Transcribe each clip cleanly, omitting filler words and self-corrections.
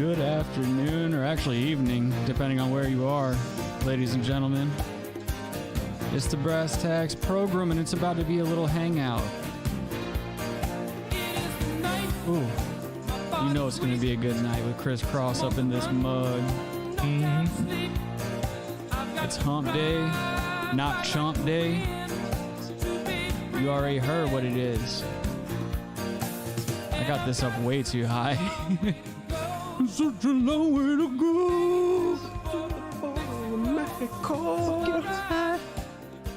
Good afternoon, or actually evening, depending on where you are, ladies and gentlemen. It's the Brass Tacks program, and it's about to be a little hangout. Ooh, you know it's going to be a good night with Chris Cross up in this mug. It's hump day, not chump day. You already heard what it is. I got this up way too high. Such a long way to go. Fucking high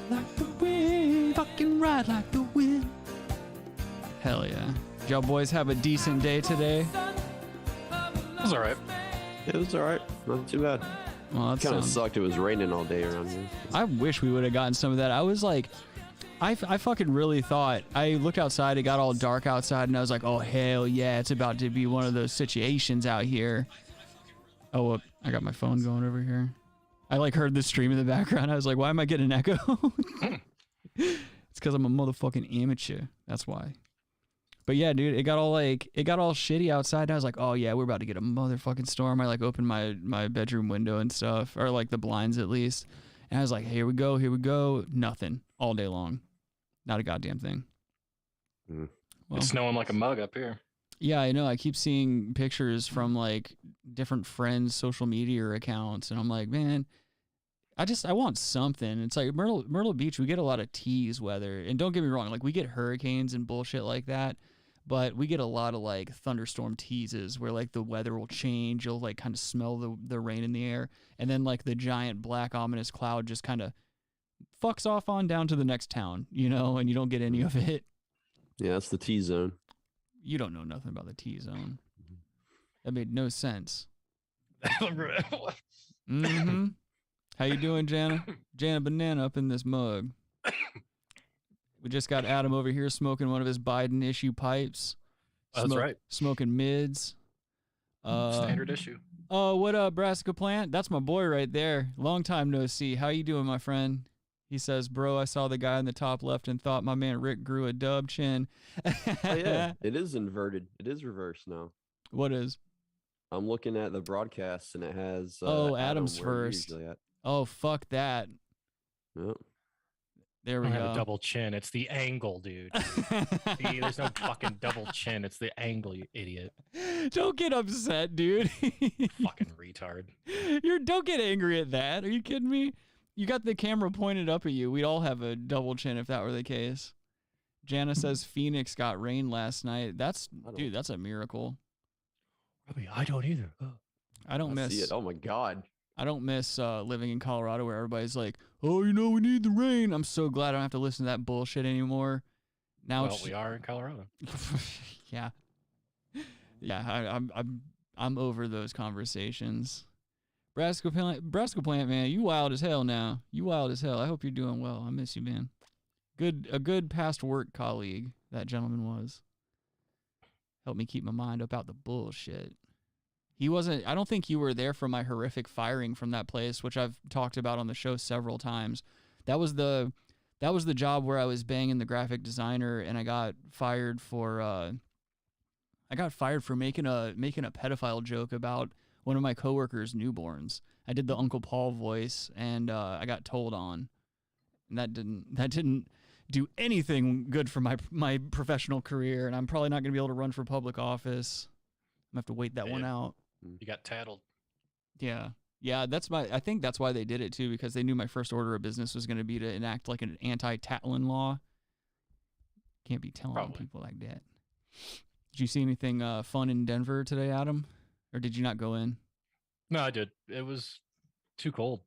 like the wind. Fucking ride like the wind. Hell yeah. Did y'all boys have a decent day today? It was alright. It was alright. Not too bad. Well, Kind of sucked. It was raining all day around here. I wish we would have gotten some of that. I was like, I fucking really thought, I looked outside, it got all dark outside, and I was like, oh, hell yeah, it's about to be one of those situations out here. Oh, well, I got my phone going over here. I like heard the stream in the background. I was like, why am I getting an echo? It's because I'm a motherfucking amateur. That's why. But yeah, dude, it got all shitty outside. And I was like, oh yeah, we're about to get a motherfucking storm. I like opened my bedroom window and stuff, or like the blinds at least. And I was like, here we go. Nothing all day long. Not a goddamn thing. Well, it's snowing like a mug up here. Yeah, I know. I keep seeing pictures from like different friends' social media accounts, and I'm like, man, I want something. It's like Myrtle Beach, we get a lot of tease weather. And don't get me wrong, like we get hurricanes and bullshit like that, but we get a lot of like thunderstorm teases where like the weather will change. You'll like kind of smell the rain in the air, and then like the giant black ominous cloud just kind of fucks off on down to the next town, you know, and you don't get any of it. Yeah, that's the T-zone. You don't know nothing about the T-zone. That made no sense. Mm-hmm. How you doing, Jana? Jana Banana up in this mug. We just got Adam over here smoking one of his Biden issue pipes. That's right. Smoking mids. Standard issue. Oh, what up, Brassica Plant? That's my boy right there. Long time no see. How you doing, my friend? He says, bro, I saw the guy in the top left and thought my man Rick grew a dub chin. Oh, yeah, it is inverted. It is reversed now. What is? I'm looking at the broadcast and it has Adam's first. Oh, fuck that. Yep. There we I go. have a double chin. It's the angle, dude. See, there's no fucking double chin. It's the angle, you idiot. Don't get upset, dude. Fucking retard. Don't get angry at that. Are you kidding me? You got the camera pointed up at you. We'd all have a double chin if that were the case. Jana says Phoenix got rain last night. That's a miracle. I don't either. I don't miss it. Oh my God. I don't miss living in Colorado where everybody's like, oh, you know, we need the rain. I'm so glad I don't have to listen to that bullshit anymore. Now we are in Colorado. Yeah. Yeah, I'm over those conversations. Brassica Plant, man, you wild as hell now. You wild as hell. I hope you're doing well. I miss you, man. A good past work colleague, that gentleman was. Helped me keep my mind about the bullshit. I don't think you were there for my horrific firing from that place, which I've talked about on the show several times. That was the job where I was banging the graphic designer, and I got fired for making a pedophile joke about one of my coworkers' newborns. I did the Uncle Paul voice, and I got told on. And that didn't do anything good for my professional career, and I'm probably not going to be able to run for public office. I'm going to have to wait that one out. You got tattled. Yeah. Yeah, I think that's why they did it too, because they knew my first order of business was going to be to enact like an anti-tattling law. Can't be telling people like that. Did you see anything fun in Denver today, Adam? Or did you not go in? No, I did. It was too cold.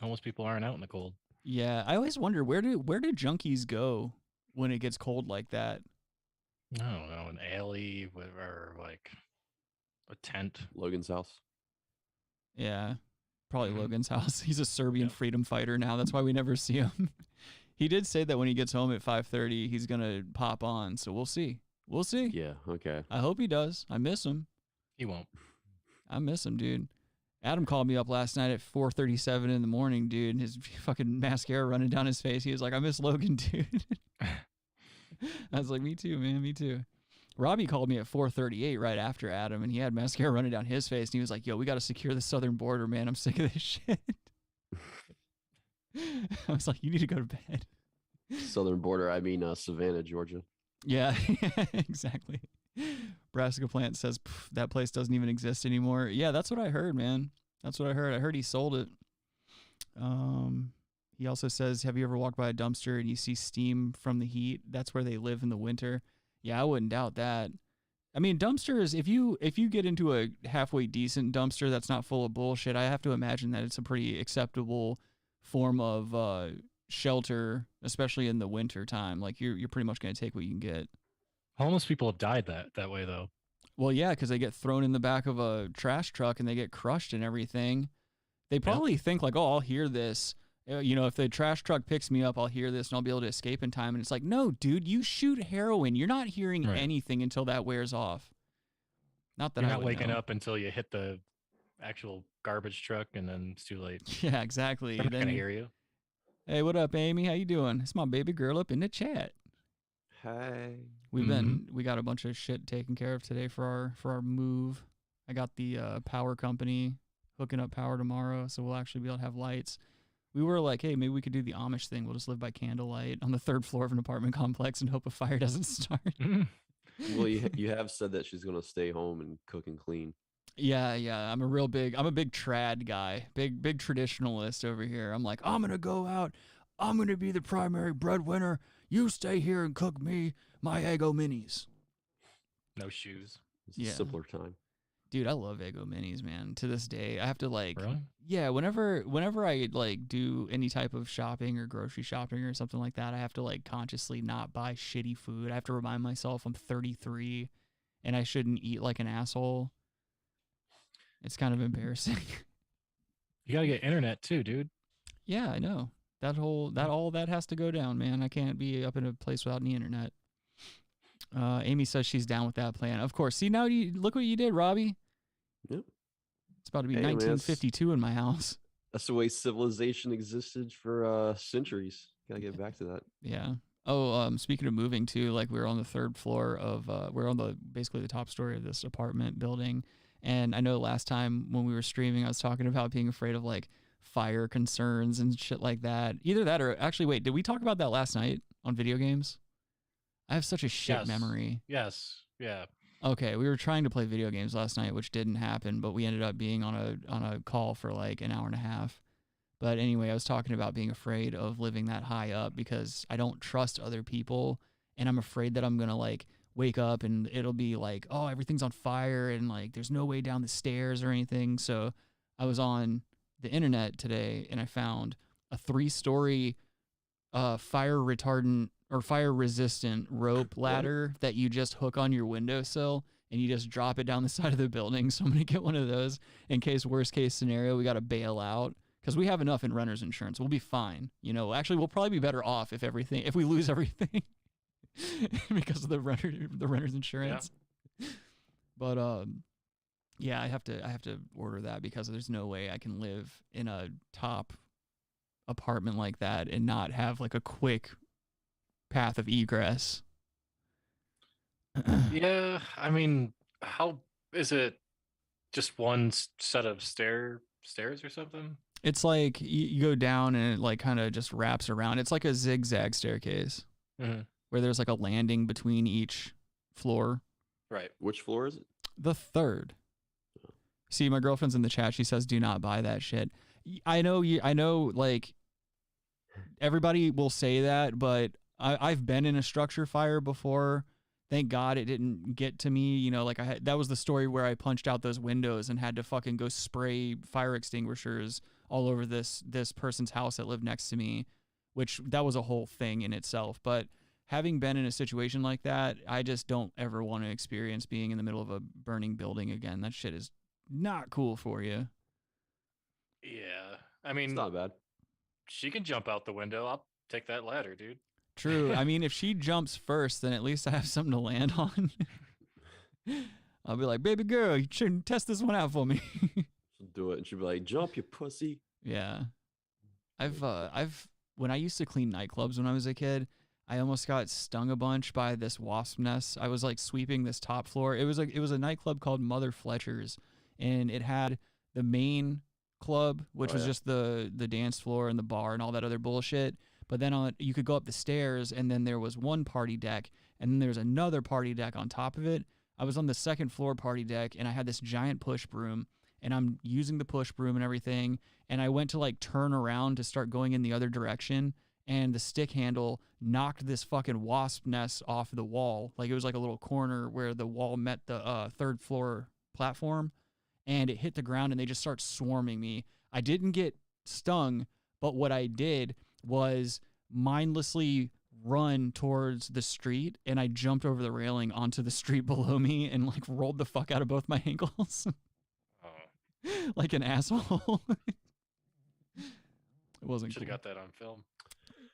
Homeless people aren't out in the cold. Yeah, I always wonder where do junkies go when it gets cold like that? I don't know, an alley or like a tent. Logan's house. Yeah, probably Logan's house. He's a Serbian freedom fighter now. That's why we never see him. He did say that when he gets home at 5:30, he's gonna pop on. So we'll see. We'll see. Yeah. Okay. I hope he does. I miss him. He won't. I miss him, dude. Adam called me up last night at 4:37 in the morning, dude. His fucking mascara running down his face. He was like, I miss Logan, dude. I was like, me too, man. Me too. Robbie called me at 4:38 right after Adam, and he had mascara running down his face, and he was like, "Yo, we got to secure the southern border, man. I'm sick of this shit." I was like, "You need to go to bed." Southern border, I mean Savannah, Georgia. Yeah, exactly. Brassica Plant says that place doesn't even exist anymore. Yeah, that's what I heard, man. That's what I heard. I heard he sold it. He also says, have you ever walked by a dumpster and you see steam from the heat? That's where they live in the winter. Yeah, I wouldn't doubt that. I mean, dumpsters, if you get into a halfway decent dumpster that's not full of bullshit, I have to imagine that it's a pretty acceptable form of shelter, especially in the winter time. Like you're pretty much going to take what you can get. Homeless people have died that way though. Well, yeah, because they get thrown in the back of a trash truck and they get crushed and everything. They probably think like, oh, I'll hear this. If the trash truck picks me up, I'll hear this and I'll be able to escape in time. And it's like, no, dude, you shoot heroin. You're not hearing anything until that wears off. Not that you're I not would waking know. up until you hit the actual garbage truck and then it's too late. Yeah, exactly. They're not gonna hear you. Hey, what up, Amy? How you doing? It's my baby girl up in the chat. Hi. We got a bunch of shit taken care of today for our move. I got the power company hooking up power tomorrow, so we'll actually be able to have lights. We were like, hey, maybe we could do the Amish thing. We'll just live by candlelight on the 3rd floor of an apartment complex and hope a fire doesn't start. Well, you have said that she's gonna stay home and cook and clean. Yeah. I'm a big trad guy, big traditionalist over here. I'm like, I'm gonna go out. I'm gonna be the primary breadwinner. You stay here and cook me my Eggo minis. No shoes. It's a simpler time. Dude, I love Eggo minis, man. To this day, I have to Really? yeah, whenever I do any type of shopping or grocery shopping or something like that, I have to consciously not buy shitty food. I have to remind myself I'm 33 and I shouldn't eat like an asshole. It's kind of embarrassing. You gotta get internet too, dude. Yeah, I know. All that has to go down, man. I can't be up in a place without any internet. Amy says she's down with that plan. Of course. See, now look what you did, Robbie. Yep. It's about to be 1952 in my house. That's the way civilization existed for centuries. Gotta get back to that. Yeah. Oh, speaking of moving too, we're on the 3rd floor of we're on basically the top story of this apartment building. And I know last time when we were streaming, I was talking about being afraid of fire concerns and shit like that. Either that or actually, wait, did we talk about that last night on video games? I have such a shit memory. Yes. Yeah. Okay, we were trying to play video games last night, which didn't happen, but we ended up being on a call for an hour and a half. But anyway, I was talking about being afraid of living that high up because I don't trust other people, and I'm afraid that I'm gonna wake up and it'll be oh, everything's on fire and there's no way down the stairs or anything. So I was on the internet today and I found a 3-story fire retardant or fire resistant rope ladder that you just hook on your windowsill and you just drop it down the side of the building. So I'm going to get one of those in case worst case scenario, we got to bail out because we have enough in renter's insurance. We'll be fine. Actually we'll probably be better off if we lose everything because of the renter's insurance. Yeah. But yeah, I have to order that because there's no way I can live in a top apartment like that and not have a quick path of egress. Yeah, I mean, how is it? Just one set of stairs or something? It's you go down and it kind of just wraps around. It's like a zigzag staircase where there's a landing between each floor. Right. Which floor is it? The 3rd. See, my girlfriend's in the chat. She says, "Do not buy that shit." I know everybody will say that, but I've been in a structure fire before. Thank God it didn't get to me. That was the story where I punched out those windows and had to fucking go spray fire extinguishers all over this person's house that lived next to me, which that was a whole thing in itself. But having been in a situation like that, I just don't ever want to experience being in the middle of a burning building again. That shit is not cool for you. Yeah. I mean, it's not bad. She can jump out the window. I'll take that ladder, dude. True. I mean, if she jumps first, then at least I have something to land on. I'll be like, baby girl, you shouldn't test this one out for me. She'll do it, and she'll be like, jump, you pussy. Yeah. When I used to clean nightclubs when I was a kid, I almost got stung a bunch by this wasp nest. I was like sweeping this top floor. It was a nightclub called Mother Fletcher's, and it had the main club, which was just the dance floor and the bar and all that other bullshit. But then you could go up the stairs, and then there was one party deck, and then there's another party deck on top of it. I was on the second floor party deck, and I had this giant push broom, and I'm using the push broom and everything, and I went to like turn around to start going in the other direction, and the stick handle knocked this fucking wasp nest off the wall. Like it was like a little corner where the wall met the third floor platform, and it hit the ground, and they just start swarming me. I didn't get stung, but what I did was mindlessly run towards the street, and I jumped over the railing onto the street below me and like rolled the fuck out of both my ankles. Like an asshole. It wasn't Should have got that on film.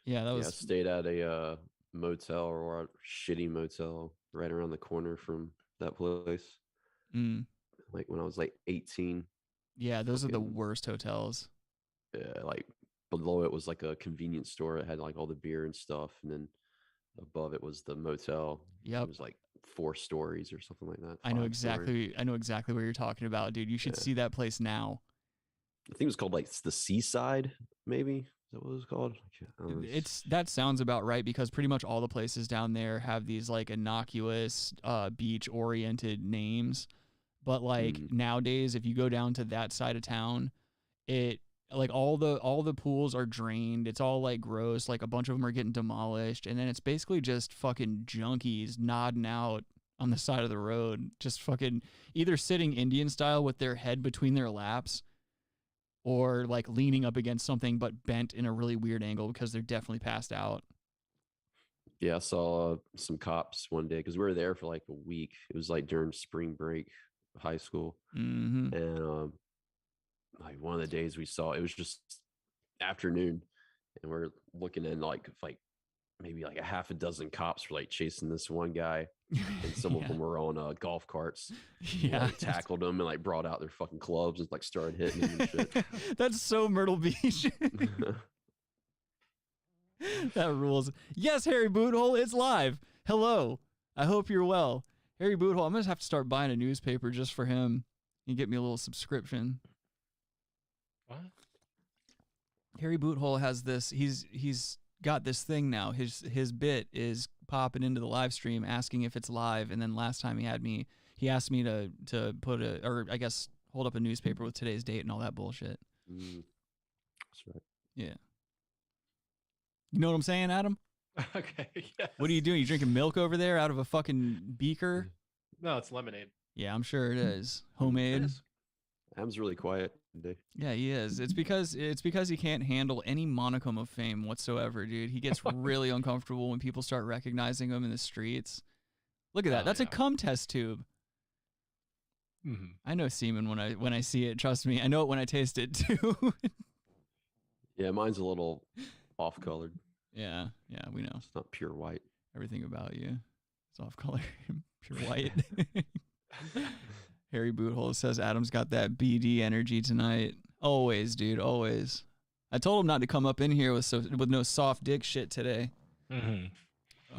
Yeah, that was. Yeah, I stayed at a motel or a shitty motel right around the corner from that place. Like when I was like 18. Yeah, those are the worst hotels. Yeah, like below it was like a convenience store. It had like all the beer and stuff, and then above it was the motel. Yep. It was like 4 stories or something like that. I know exactly what you're talking about, dude. You should see that place now. I think it was called like the Seaside, maybe. Is that what it was called? That sounds about right, because pretty much all the places down there have these like innocuous beach oriented names. But like nowadays, if you go down to that side of town, it like all the pools are drained. It's all like gross. Like a bunch of them are getting demolished, and then it's basically just fucking junkies nodding out on the side of the road, just fucking either sitting Indian style with their head between their laps, or like leaning up against something but bent in a really weird angle because they're definitely passed out. Yeah, I saw some cops one day because we were there for like a week. It was like during spring break, high school, and like one of the days we saw, it was just afternoon, and we're looking in like maybe like a half a dozen cops were like chasing this one guy, and some of them were on golf carts. Yeah, like, tackled them and like brought out their fucking clubs and like started hitting him and shit. That's so Myrtle Beach. That rules. Yes, Harry Boothole, it's live. Hello. I hope you're well. Harry Boothole, I'm going to have to start buying a newspaper just for him and get me a little subscription. What? Harry Boothole has this, he's got this thing now. His bit is popping into the live stream asking if it's live, and then last time he asked me to put hold up a newspaper with today's date and all that bullshit. That's right. Yeah. You know what I'm saying, Adam? Okay, yes. What are you doing? You drinking milk over there out of a fucking beaker? No, it's lemonade. Yeah, I'm sure it is. Homemade. Adam's really quiet today. Yeah, he is. It's because he can't handle any monicum of fame whatsoever, dude. He gets really uncomfortable when people start recognizing him in the streets. Look at that. That's a cum test tube. I know semen when I see it. Trust me. I know it when I taste it too. Yeah, mine's a little off-colored. Yeah, we know. It's not pure white. Everything about you is off color, pure white. Harry Boothole says Adam's got that BD energy tonight. Always, dude, always. I told him not to come up in here with no soft dick shit today.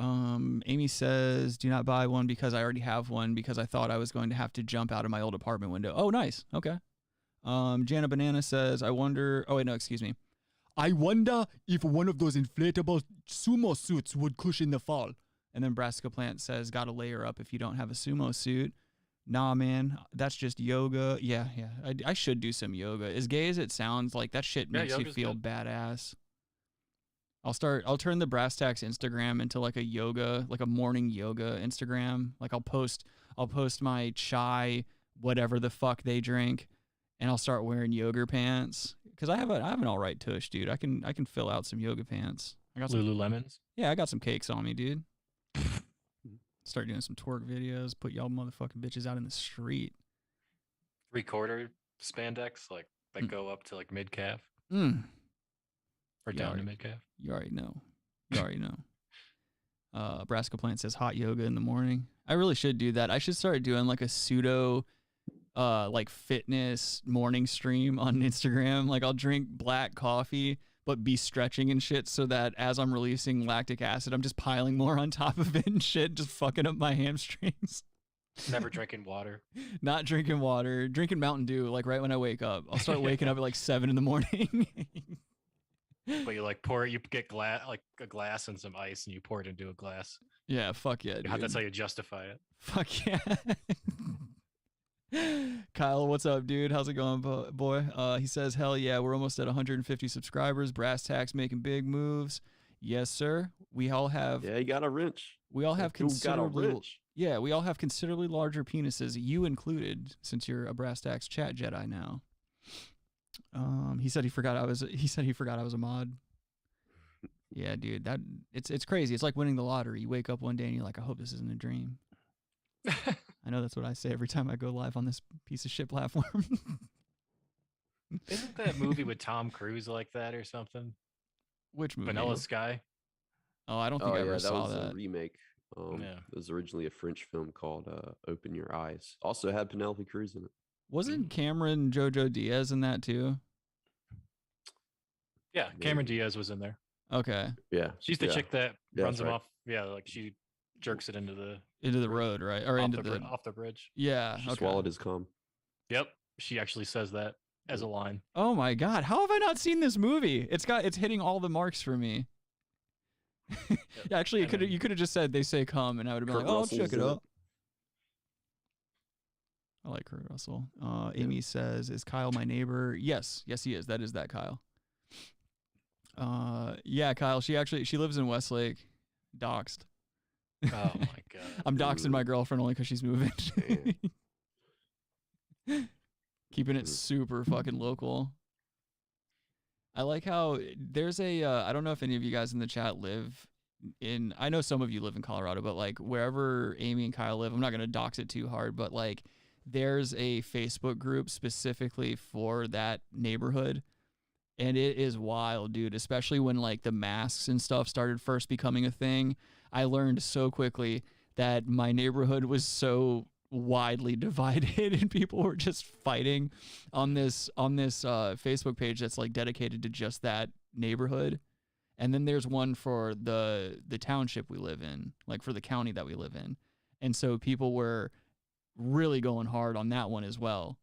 Amy says, do not buy one because I already have one, because I thought I was going to have to jump out of my old apartment window. Oh, nice. Okay. Jana Banana says, I wonder if one of those inflatable sumo suits would cushion the fall. And then Brassica Plant says, gotta layer up if you don't have a sumo suit. Nah, man, that's just yoga. Yeah. I should do some yoga. As gay as it sounds, like that shit makes you feel badass. I'll turn the Brass Tacks Instagram into like a morning yoga Instagram. Like I'll post my chai, whatever the fuck they drink, and I'll start wearing yoga pants. Cause I have an all right tush, dude. I can fill out some yoga pants. I got some Lululemons. Yeah, I got some cakes on me, dude. Start doing some twerk videos. Put y'all motherfucking bitches out in the street. 3/4 spandex, like that go up to like mid calf. Or down to mid calf. You already know. Brassica Plant says hot yoga in the morning. I really should do that. I should start doing like a pseudo like fitness morning stream on Instagram. Like I'll drink black coffee but be stretching and shit so that as I'm releasing lactic acid, I'm just piling more on top of it and shit, just fucking up my hamstrings. Never drinking water. Not drinking water, drinking Mountain Dew, like right when I wake up. I'll start waking up at like 7 in the morning. But you like pour it, you get a glass and some ice and you pour it into a glass. Yeah, fuck yeah, dude. That's how you justify it. Fuck yeah. Kyle, what's up, dude? How's it going, boy? He says, hell yeah, we're almost at 150 subscribers. Brass Tacks making big moves. Yes, sir. We all have. Yeah, he got a wrench. We all have considerably. Got a wrench. Yeah, we all have considerably larger penises, you included, since you're a Brass Tacks chat Jedi now. He said he forgot I was a mod. Yeah, dude, it's crazy. It's like winning the lottery. You wake up one day and you're like, I hope this isn't a dream. I know that's what I say every time I go live on this piece of shit platform. Isn't that movie with Tom Cruise like that or something? Which movie? Vanilla Sky. Oh, I don't think I ever saw that. That was a remake. It was originally a French film called Open Your Eyes. Also had Penelope Cruz in it. Wasn't Cameron Jojo Diaz in that too? Yeah, Cameron Diaz was in there. Okay. Yeah. She's the chick that runs him off. Yeah, like she jerks it into the road, right? Or off the bridge. Yeah. She swallowed his cum. Yep. She actually says that as a line. Oh my god. How have I not seen this movie? It's hitting all the marks for me. Yeah, actually you could have just said they say come and I would have been like, oh, I'll check it out. I like Kurt Russell. Amy says, is Kyle my neighbor? Yes, he is. That is that Kyle. Yeah, Kyle, she lives in Westlake. Doxed. Oh my god. I'm doxing my girlfriend only because she's moving. Keeping it super fucking local. I like how there's I don't know if any of you guys in the chat live in, I know some of you live in Colorado, but like wherever Amy and Kyle live, I'm not going to dox it too hard, but like there's a Facebook group specifically for that neighborhood. And it is wild, dude, especially when like the masks and stuff started first becoming a thing. I learned so quickly that my neighborhood was so widely divided and people were just fighting on this Facebook page that's like dedicated to just that neighborhood. And then there's one for the township we live in, like for the county that we live in. And so people were really going hard on that one as well.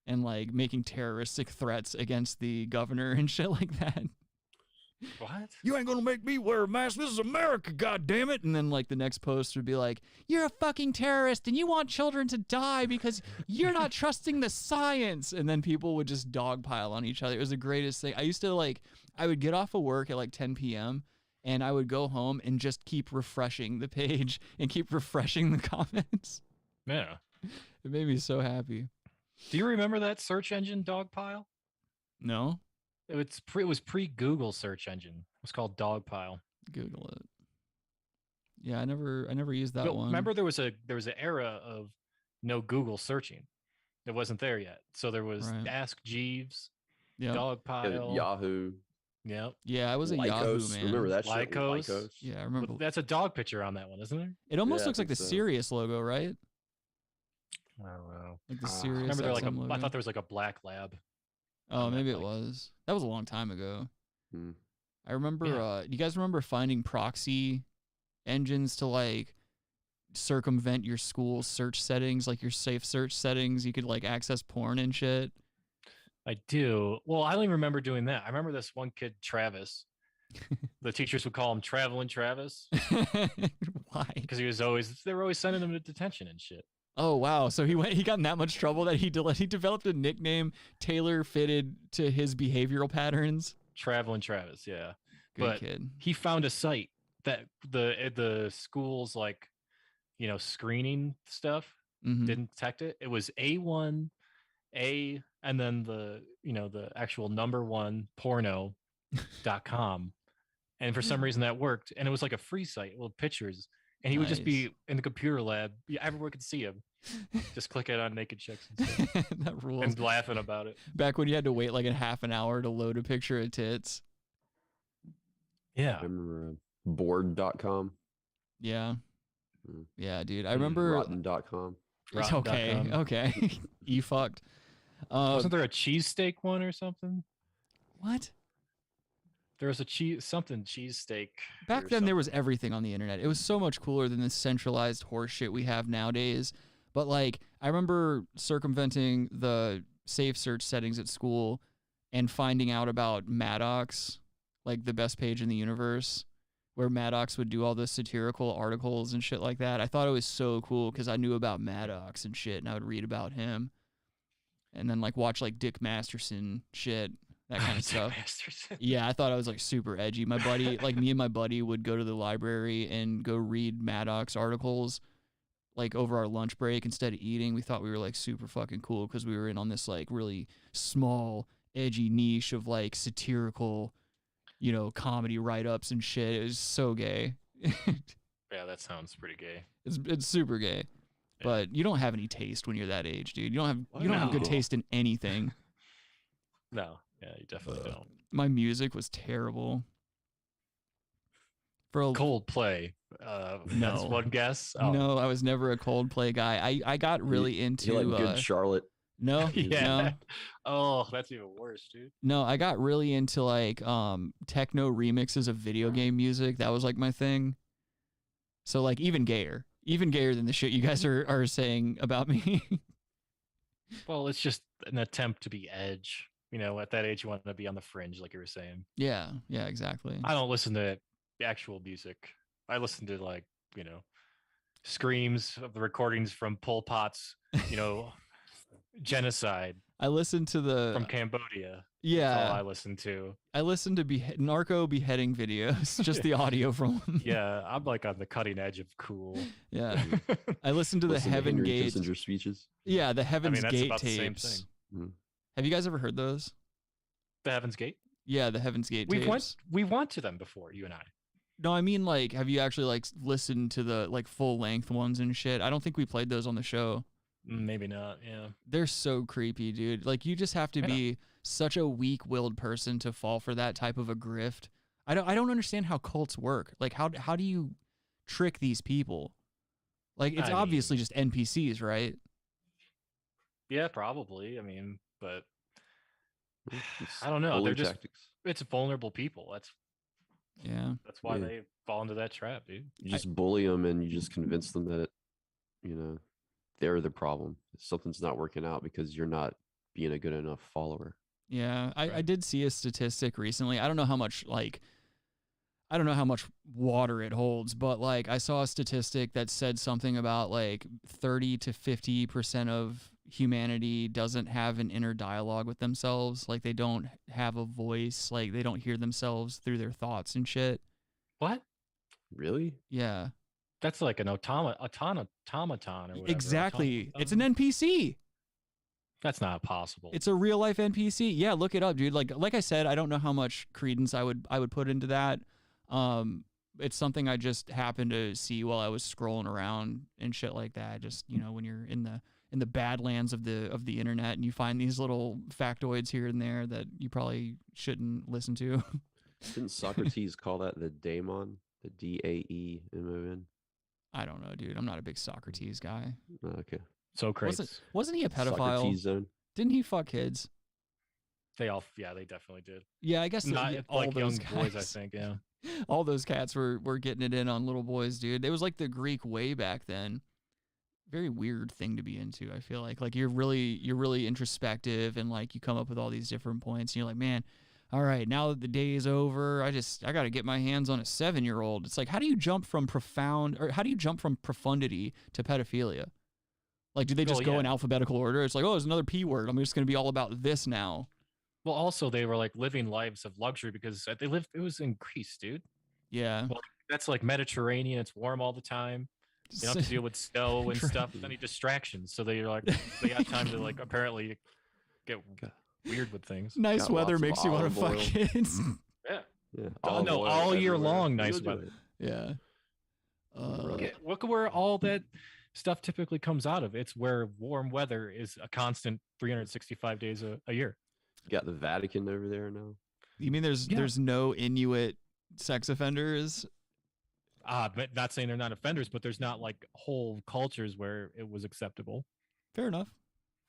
And like making terroristic threats against the governor and shit like that. What? You ain't gonna make me wear a mask. This is America, goddammit. And then like the next post would be like, you're a fucking terrorist and you want children to die because you're not trusting the science. And then people would just dogpile on each other. It was the greatest thing. I used to I would get off of work at like 10 p.m. and I would go home and just keep refreshing the page and keep refreshing the comments. Yeah. It made me so happy. Do you remember that search engine Dogpile? No. It was pre-Google search engine. It was called Dogpile. Google it. Yeah, I never used that one. Remember there was an era of no Google searching. It wasn't there yet. So there was Ask Jeeves, Dogpile, Yahoo. Yep. Yeah, I was a Lycos. Yahoo man. Remember that shit? Lycos. Yeah, I remember. Well, that's a dog picture on that one, isn't there? It almost looks like the Sirius logo, right? I don't know. Like the Sirius. Remember I thought there was like a black lab. Oh, maybe it was. That was a long time ago. I remember, do you guys remember finding proxy engines to like circumvent your school search settings, like your safe search settings? You could like access porn and shit. I do. Well, I don't even remember doing that. I remember this one kid, Travis. The teachers would call him Traveling Travis. Why? Because they were always sending him to detention and shit. Oh wow! So he got in that much trouble that he developed a nickname tailor fitted to his behavioral patterns. Traveling Travis, yeah. Good kid. He found a site that the school's like, screening stuff didn't detect it. It was A1, and then the actual number 1 porno.com, and for some reason that worked, and it was like a free site with pictures. And he would just be in the computer lab. Everyone could see him. Just click it on naked chicks and stuff. That rules. And laughing about it. Back when you had to wait like a half an hour to load a picture of tits. Yeah. I remember board.com. Yeah. Yeah, dude. I remember. Rotten.com. Okay. You fucked. Wasn't there a cheesesteak one or something? What? There was a cheesesteak. Back then, there was everything on the internet. It was so much cooler than the centralized horse shit we have nowadays. But like, I remember circumventing the safe search settings at school and finding out about Maddox, like the best page in the universe, where Maddox would do all the satirical articles and shit like that. I thought it was so cool because I knew about Maddox and shit, and I would read about him. And then like watch like Dick Masterson shit, that kind of stuff. Yeah, I thought I was like super edgy. My buddy, like me and my buddy would go to the library and go read Maddox articles like over our lunch break instead of eating. We thought we were like super fucking cool because we were in on this like really small, edgy niche of like satirical, you know, comedy write-ups and shit. It was so gay. Yeah, that sounds pretty gay. It's super gay. But you don't have any taste when you're that age, dude. You don't have good taste in anything. No, yeah, you definitely don't. My music was terrible. For Coldplay. That's one guess. Oh. No, I was never a Coldplay guy. I got really into you like Good Charlotte. No, yeah. No. Oh, that's even worse, dude. No, I got really into like techno remixes of video game music. That was like my thing. So like even gayer than the shit you guys are saying about me. Well, it's just an attempt to be edge. You know, at that age, you want to be on the fringe, like you were saying. Yeah, exactly. I don't listen to actual music. I listen to like, you know, screams of the recordings from Pol Pot's, you know, genocide. I listened to from Cambodia. Yeah, that's all I listen to. I listened to narco beheading videos, just the audio from them. Yeah, I'm like on the cutting edge of cool. Yeah, I listened to the Heaven Gate speeches. Yeah, the Heaven's Gate about tapes. The same thing. Mm-hmm. Have you guys ever heard those? The Heaven's Gate? Yeah, the Heaven's Gate tapes. We went to them before, you and I. No, I mean like, have you actually like listened to the like full length ones and shit? I don't think we played those on the show. Maybe not. Yeah, they're so creepy, dude. Like you just have to be such a weak-willed person to fall for that type of a grift. I don't understand how cults work. Like how do you trick these people? Like it's obviously just NPCs, right? Yeah, probably. I mean, but I don't know. They're just it's vulnerable people. That's why they fall into that trap, dude. You just bully them and you just convince them that, you know, they're the problem. Something's not working out because you're not being a good enough follower. Yeah, I did see a statistic recently. I don't know how much water it holds, but like I saw a statistic that said something about like 30 to 50% of humanity doesn't have an inner dialogue with themselves. Like they don't have a voice. Like they don't hear themselves through their thoughts and shit. What? Really? Yeah. That's like an automaton or whatever. Exactly. It's an NPC. That's not possible. It's a real life NPC. Yeah, look it up, dude. Like I said, I don't know how much credence I would put into that. It's something I just happened to see while I was scrolling around and shit like that. Just, you know, when you're in the badlands of the internet and you find these little factoids here and there that you probably shouldn't listen to. Didn't Socrates call that the daemon? The Daemon? I don't know, dude. I'm not a big Socrates guy. Oh, okay. So crazy. Wasn't he a pedophile? Socrates zone. Didn't he fuck kids? They definitely did. Yeah, I guess not all like those young guys, boys, I think. Yeah, all those cats were getting it in on little boys, dude. It was like the Greek way back then. Very weird thing to be into. I feel like you're really introspective and like you come up with all these different points. And you're like, man, all right, now that the day is over, I got to get my hands on a 7-year-old. It's like, how do you jump from profundity to pedophilia? Like, do they just go in alphabetical order? It's like, oh, there's another P word. I'm just going to be all about this now. Well, also they were like living lives of luxury because it was in Greece, dude. Yeah. Well, that's like Mediterranean. It's warm all the time. You don't have to deal with snow and stuff, any distractions. So they got time to like apparently get weird with things. Nice weather makes you want to fuck kids. Yeah. All year long, nice weather. Yeah. Look where all that stuff typically comes out of. It's where warm weather is a constant 365 days a year. You got the Vatican over there now. You mean there's no Inuit sex offenders? But not saying they're not offenders, but there's not like whole cultures where it was acceptable. Fair enough.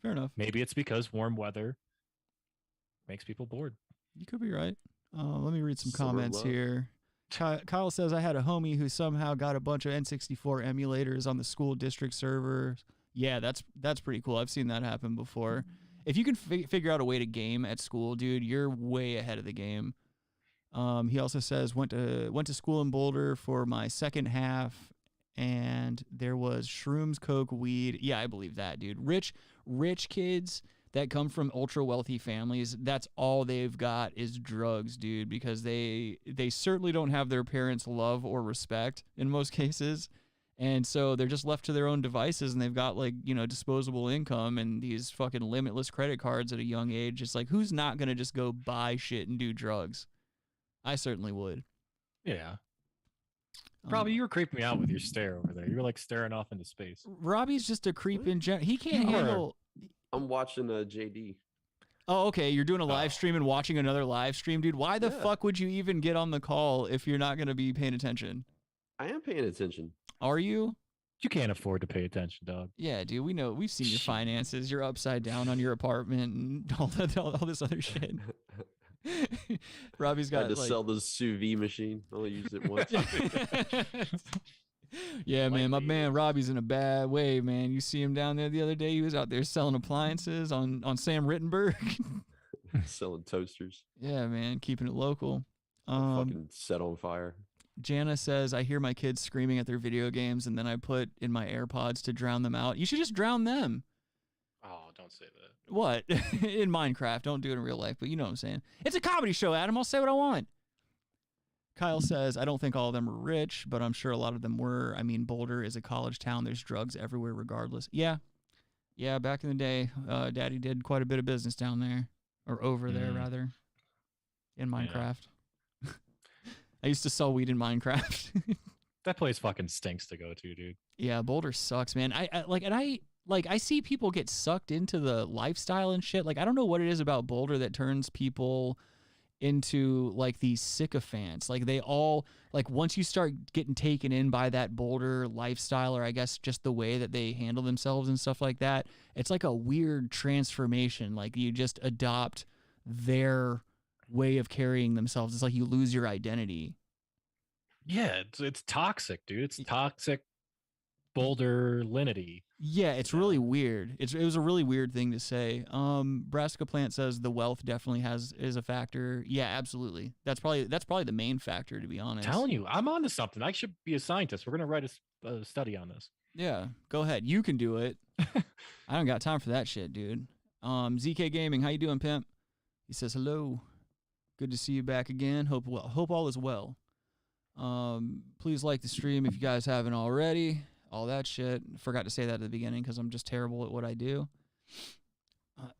Fair enough. Maybe it's because warm weather makes people bored. You could be right. Let me read some Summer comments love. here. Kyle says, I had a homie who somehow got a bunch of N64 emulators on the school district server. Yeah, that's pretty cool. I've seen that happen before. If you can figure out a way to game at school, dude, you're way ahead of the game. He also says, went to school in Boulder for my second half, and there was shrooms, coke, weed. Yeah, I believe that, dude. Rich kids that come from ultra wealthy families, that's all they've got is drugs, dude, because they certainly don't have their parents' love or respect in most cases. And so they're just left to their own devices, and they've got, like, you know, disposable income and these fucking limitless credit cards at a young age. It's like, who's not going to just go buy shit and do drugs? I certainly would. Yeah. Robbie, you were creeping me out with your stare over there. You were like staring off into space. Robbie's just a creep in general. He can't handle. I'm watching JD. Oh, okay. You're doing a live stream and watching another live stream, dude. Why the fuck would you even get on the call if you're not going to be paying attention? I am paying attention. Are you? You can't afford to pay attention, dog. Yeah, dude. We know. We've seen your finances. You're upside down on your apartment and all this other shit. Robbie's got. I had to sell the sous vide machine. I only used it once. Yeah, man. My man Robbie's in a bad way, man. You see him down there the other day. He was out there selling appliances on Sam Rittenberg. Selling toasters. Yeah, man. Keeping it local. Fucking set on fire. Jana says, I hear my kids screaming at their video games, and then I put in my AirPods to drown them out. You should just drown them. Oh, don't say that. What? In Minecraft. Don't do it in real life, but you know what I'm saying. It's a comedy show, Adam. I'll say what I want. Kyle says, I don't think all of them were rich, but I'm sure a lot of them were. I mean, Boulder is a college town. There's drugs everywhere regardless. Yeah. Yeah, back in the day, Daddy did quite a bit of business down there. Or over there, rather. In Minecraft. Yeah. I used to sell weed in Minecraft. That place fucking stinks to go to, dude. Yeah, Boulder sucks, man. I see people get sucked into the lifestyle and shit. Like, I don't know what it is about Boulder that turns people into, like, these sycophants. Like, they all, like, once you start getting taken in by that Boulder lifestyle, or I guess just the way that they handle themselves and stuff like that, it's like a weird transformation. Like, you just adopt their way of carrying themselves. It's like you lose your identity. Yeah, it's toxic, dude. It's toxic Boulder-linity. Yeah, it's really weird. It was a really weird thing to say. Brassica Plant says the wealth definitely is a factor. Yeah, absolutely. That's probably the main factor, to be honest. I'm telling you, I'm onto something. I should be a scientist. We're gonna write a study on this. Yeah, go ahead. You can do it. I don't got time for that shit, dude. ZK Gaming, how you doing, pimp? He says hello. Good to see you back again. Hope all is well. Please like the stream if you guys haven't already. All that shit. Forgot to say that at the beginning because I'm just terrible at what I do.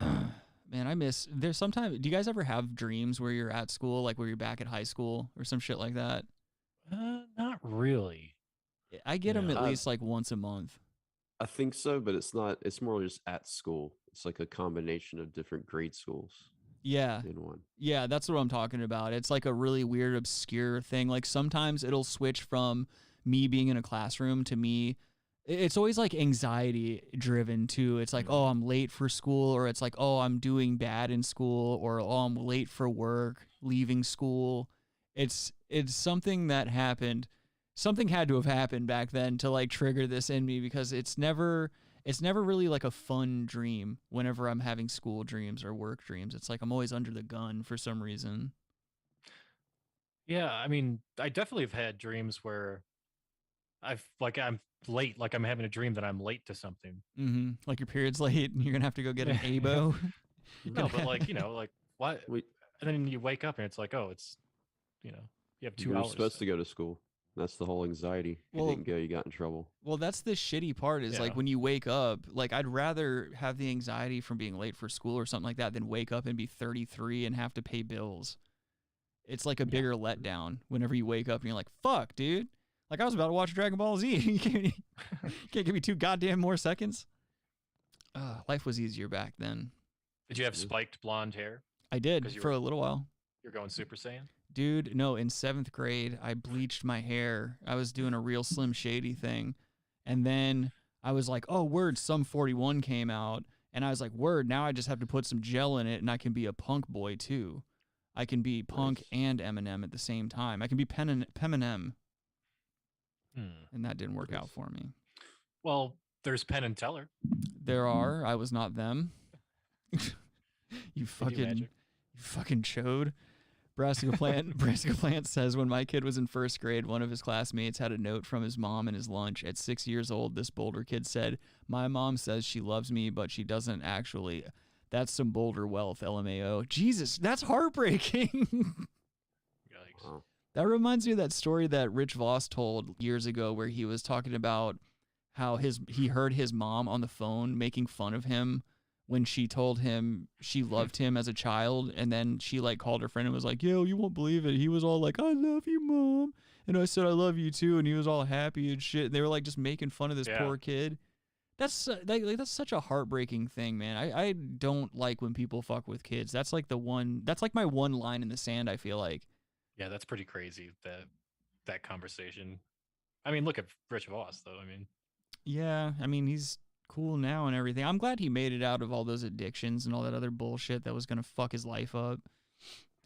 Man, there's sometimes, do you guys ever have dreams where you're at school, like where you're back at high school or some shit like that? Not really. I get them at least like once a month. I think so, but it's more just at school. It's like a combination of different grade schools. Yeah. In one. Yeah, that's what I'm talking about. It's like a really weird, obscure thing. Like sometimes it'll switch from me being in a classroom to me. It's always like anxiety driven too. It's like, oh, I'm late for school, or it's like, oh, I'm doing bad in school, or oh, I'm late for work, leaving school. It's something that happened. Something had to have happened back then to like trigger this in me, because it's never really like a fun dream whenever I'm having school dreams or work dreams. It's like I'm always under the gun for some reason. Yeah, I mean, I definitely have had dreams where I'm late, like I'm having a dream that I'm late to something. Mm-hmm. Like your period's late and you're going to have to go get an ABO. No, but like, like what? And then you wake up and it's like, oh, it's, you have 2 hours. You're supposed to go to school. That's the whole anxiety. If you didn't go, you got in trouble. Well, that's the shitty part is like when you wake up, like I'd rather have the anxiety from being late for school or something like that than wake up and be 33 and have to pay bills. It's like a bigger letdown whenever you wake up and you're like, fuck, dude. Like I was about to watch Dragon Ball Z. You can't give me 2 goddamn more seconds. Life was easier back then. Did you have spiked blonde hair? I did for a little while. You're going Super Saiyan? Dude, no, in 7th grade, I bleached my hair. I was doing a real Slim Shady thing. And then I was like, oh, word, Sum 41 came out. And I was like, word, now I just have to put some gel in it and I can be a punk boy too. I can be Punk and Eminem at the same time. I can be Eminem. And that didn't work out for me. Well, there's Penn and Teller. There are. I was not them. You fucking chode. Brassica Plant says, when my kid was in first grade, one of his classmates had a note from his mom in his lunch. At 6 years old, this Boulder kid said, "My mom says she loves me, but she doesn't actually. That's some Boulder wealth, LMAO." Jesus, that's heartbreaking. Yikes. Wow. That reminds me of that story that Rich Voss told years ago where he was talking about how he heard his mom on the phone making fun of him when she told him she loved him as a child, and then she like called her friend and was like, "Yo, you won't believe it. He was all like, 'I love you, Mom.' And I said, 'I love you too.' And he was all happy and shit." And they were like just making fun of this poor kid. That's such a heartbreaking thing, man. I don't like when people fuck with kids. That's like my one line in the sand, I feel like. Yeah, that's pretty crazy, that conversation. I mean, look at Rich Voss, though. I mean, yeah, I mean, he's cool now and everything. I'm glad he made it out of all those addictions and all that other bullshit that was going to fuck his life up.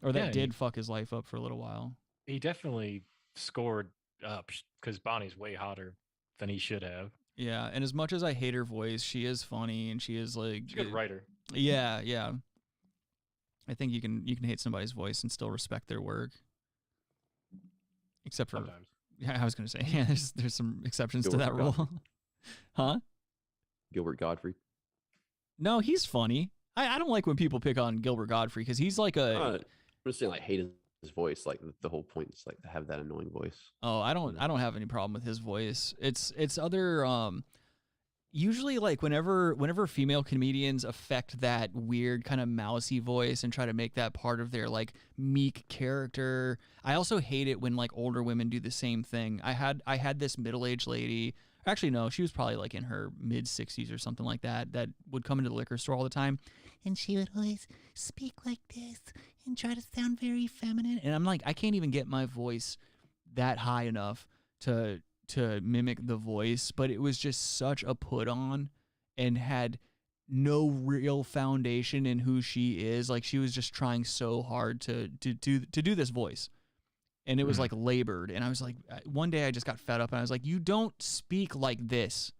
Or that did fuck his life up for a little while. He definitely scored up because Bonnie's way hotter than he should have. Yeah, and as much as I hate her voice, she is funny and she is like... She's a good writer. Yeah, yeah. I think you can hate somebody's voice and still respect their work. Except for... Sometimes. Yeah, I was going to say, yeah, there's some exceptions to that rule. Huh? Gilbert Gottfried. No, he's funny. I don't like when people pick on Gilbert Gottfried because he's like a... I'm just saying, like, hate his voice. Like, the whole point is, like, to have that annoying voice. Oh, I don't have any problem with his voice. It's other... Usually, like, whenever female comedians affect that weird kind of mousy voice and try to make that part of their, like, meek character. I also hate it when, like, older women do the same thing. I had this middle-aged lady... Actually, no, she was probably like in her mid-60s or something like that would come into the liquor store all the time. And she would always speak like this and try to sound very feminine. And I'm like, I can't even get my voice that high enough to mimic the voice. But it was just such a put on and had no real foundation in who she is. Like, she was just trying so hard to do this voice. And it was like labored. And I was like, one day I just got fed up and I was like, you don't speak like this.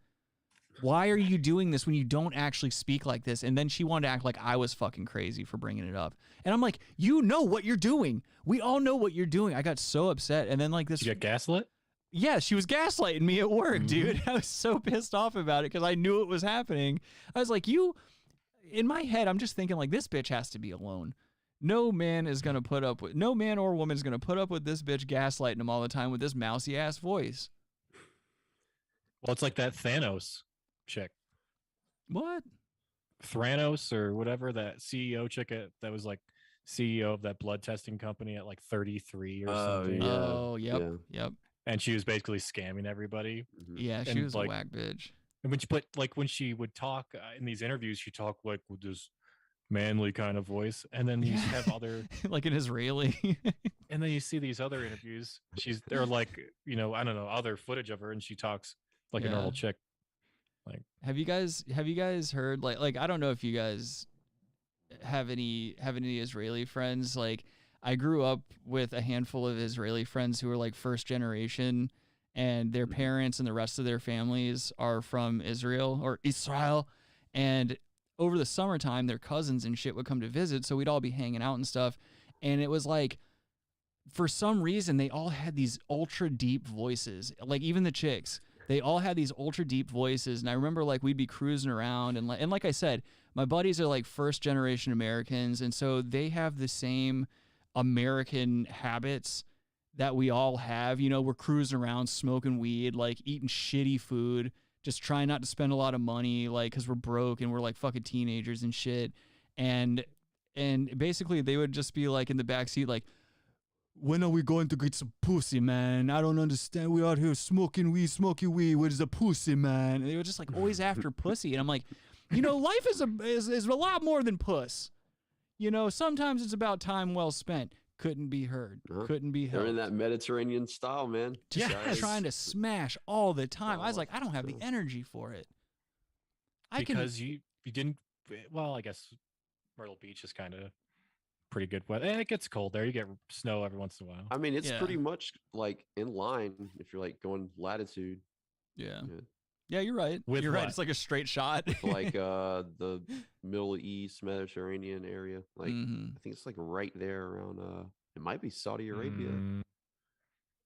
Why are you doing this when you don't actually speak like this? And then she wanted to act like I was fucking crazy for bringing it up. And I'm like, you know what you're doing. We all know what you're doing. I got so upset. And then like this. You got gaslit? Yeah, she was gaslighting me at work, dude. I was so pissed off about it because I knew it was happening. I was like, in my head, I'm just thinking like, this bitch has to be alone. No man or woman is going to put up with this bitch gaslighting him all the time with this mousy ass voice. Well, it's like that Thanos chick. What? Thranos or whatever, that CEO chick that was like CEO of that blood testing company at like 33 or something. Yeah. Oh, yep. And she was basically scamming everybody. Yeah, she was like, a whack bitch. And when she would talk in these interviews, she talked like with this manly kind of voice, and then you have other like an Israeli. And then you see these other interviews. They're like, I don't know, other footage of her, and she talks like a normal chick. Like, have you guys heard like I don't know if you guys have any Israeli friends. Like, I grew up with a handful of Israeli friends who were like first generation, and their parents and the rest of their families are from Israel, and over the summertime, their cousins and shit would come to visit, so we'd all be hanging out and stuff. And it was like, for some reason, they all had these ultra deep voices. Like, even the chicks, they all had these ultra deep voices. And I remember like we'd be cruising around, and like I said, my buddies are like first generation Americans, and so they have the same American habits that we all have. We're cruising around, smoking weed, like eating shitty food, just trying not to spend a lot of money, like, because we're broke and we're like fucking teenagers and shit. And basically they would just be like in the backseat, like, when are we going to get some pussy, man? I don't understand. We out here smoking weed. Where's the pussy, man? And they were just like always after pussy. And I'm like, life is a lot more than puss. Sometimes it's about time well spent. Couldn't be heard. Couldn't be heard. They're in that Mediterranean style, man. Just trying to smash all the time. I was like, I don't have the energy for it. You didn't. Well, I guess Myrtle Beach is kind of pretty good weather. And it gets cold there. You get snow every once in a while. I mean, it's pretty much like in line if you're like going latitude. Yeah. Yeah, you're right. You're right. It's like a straight shot. Like the Middle East Mediterranean area. Like I think it's like right there around it might be Saudi Arabia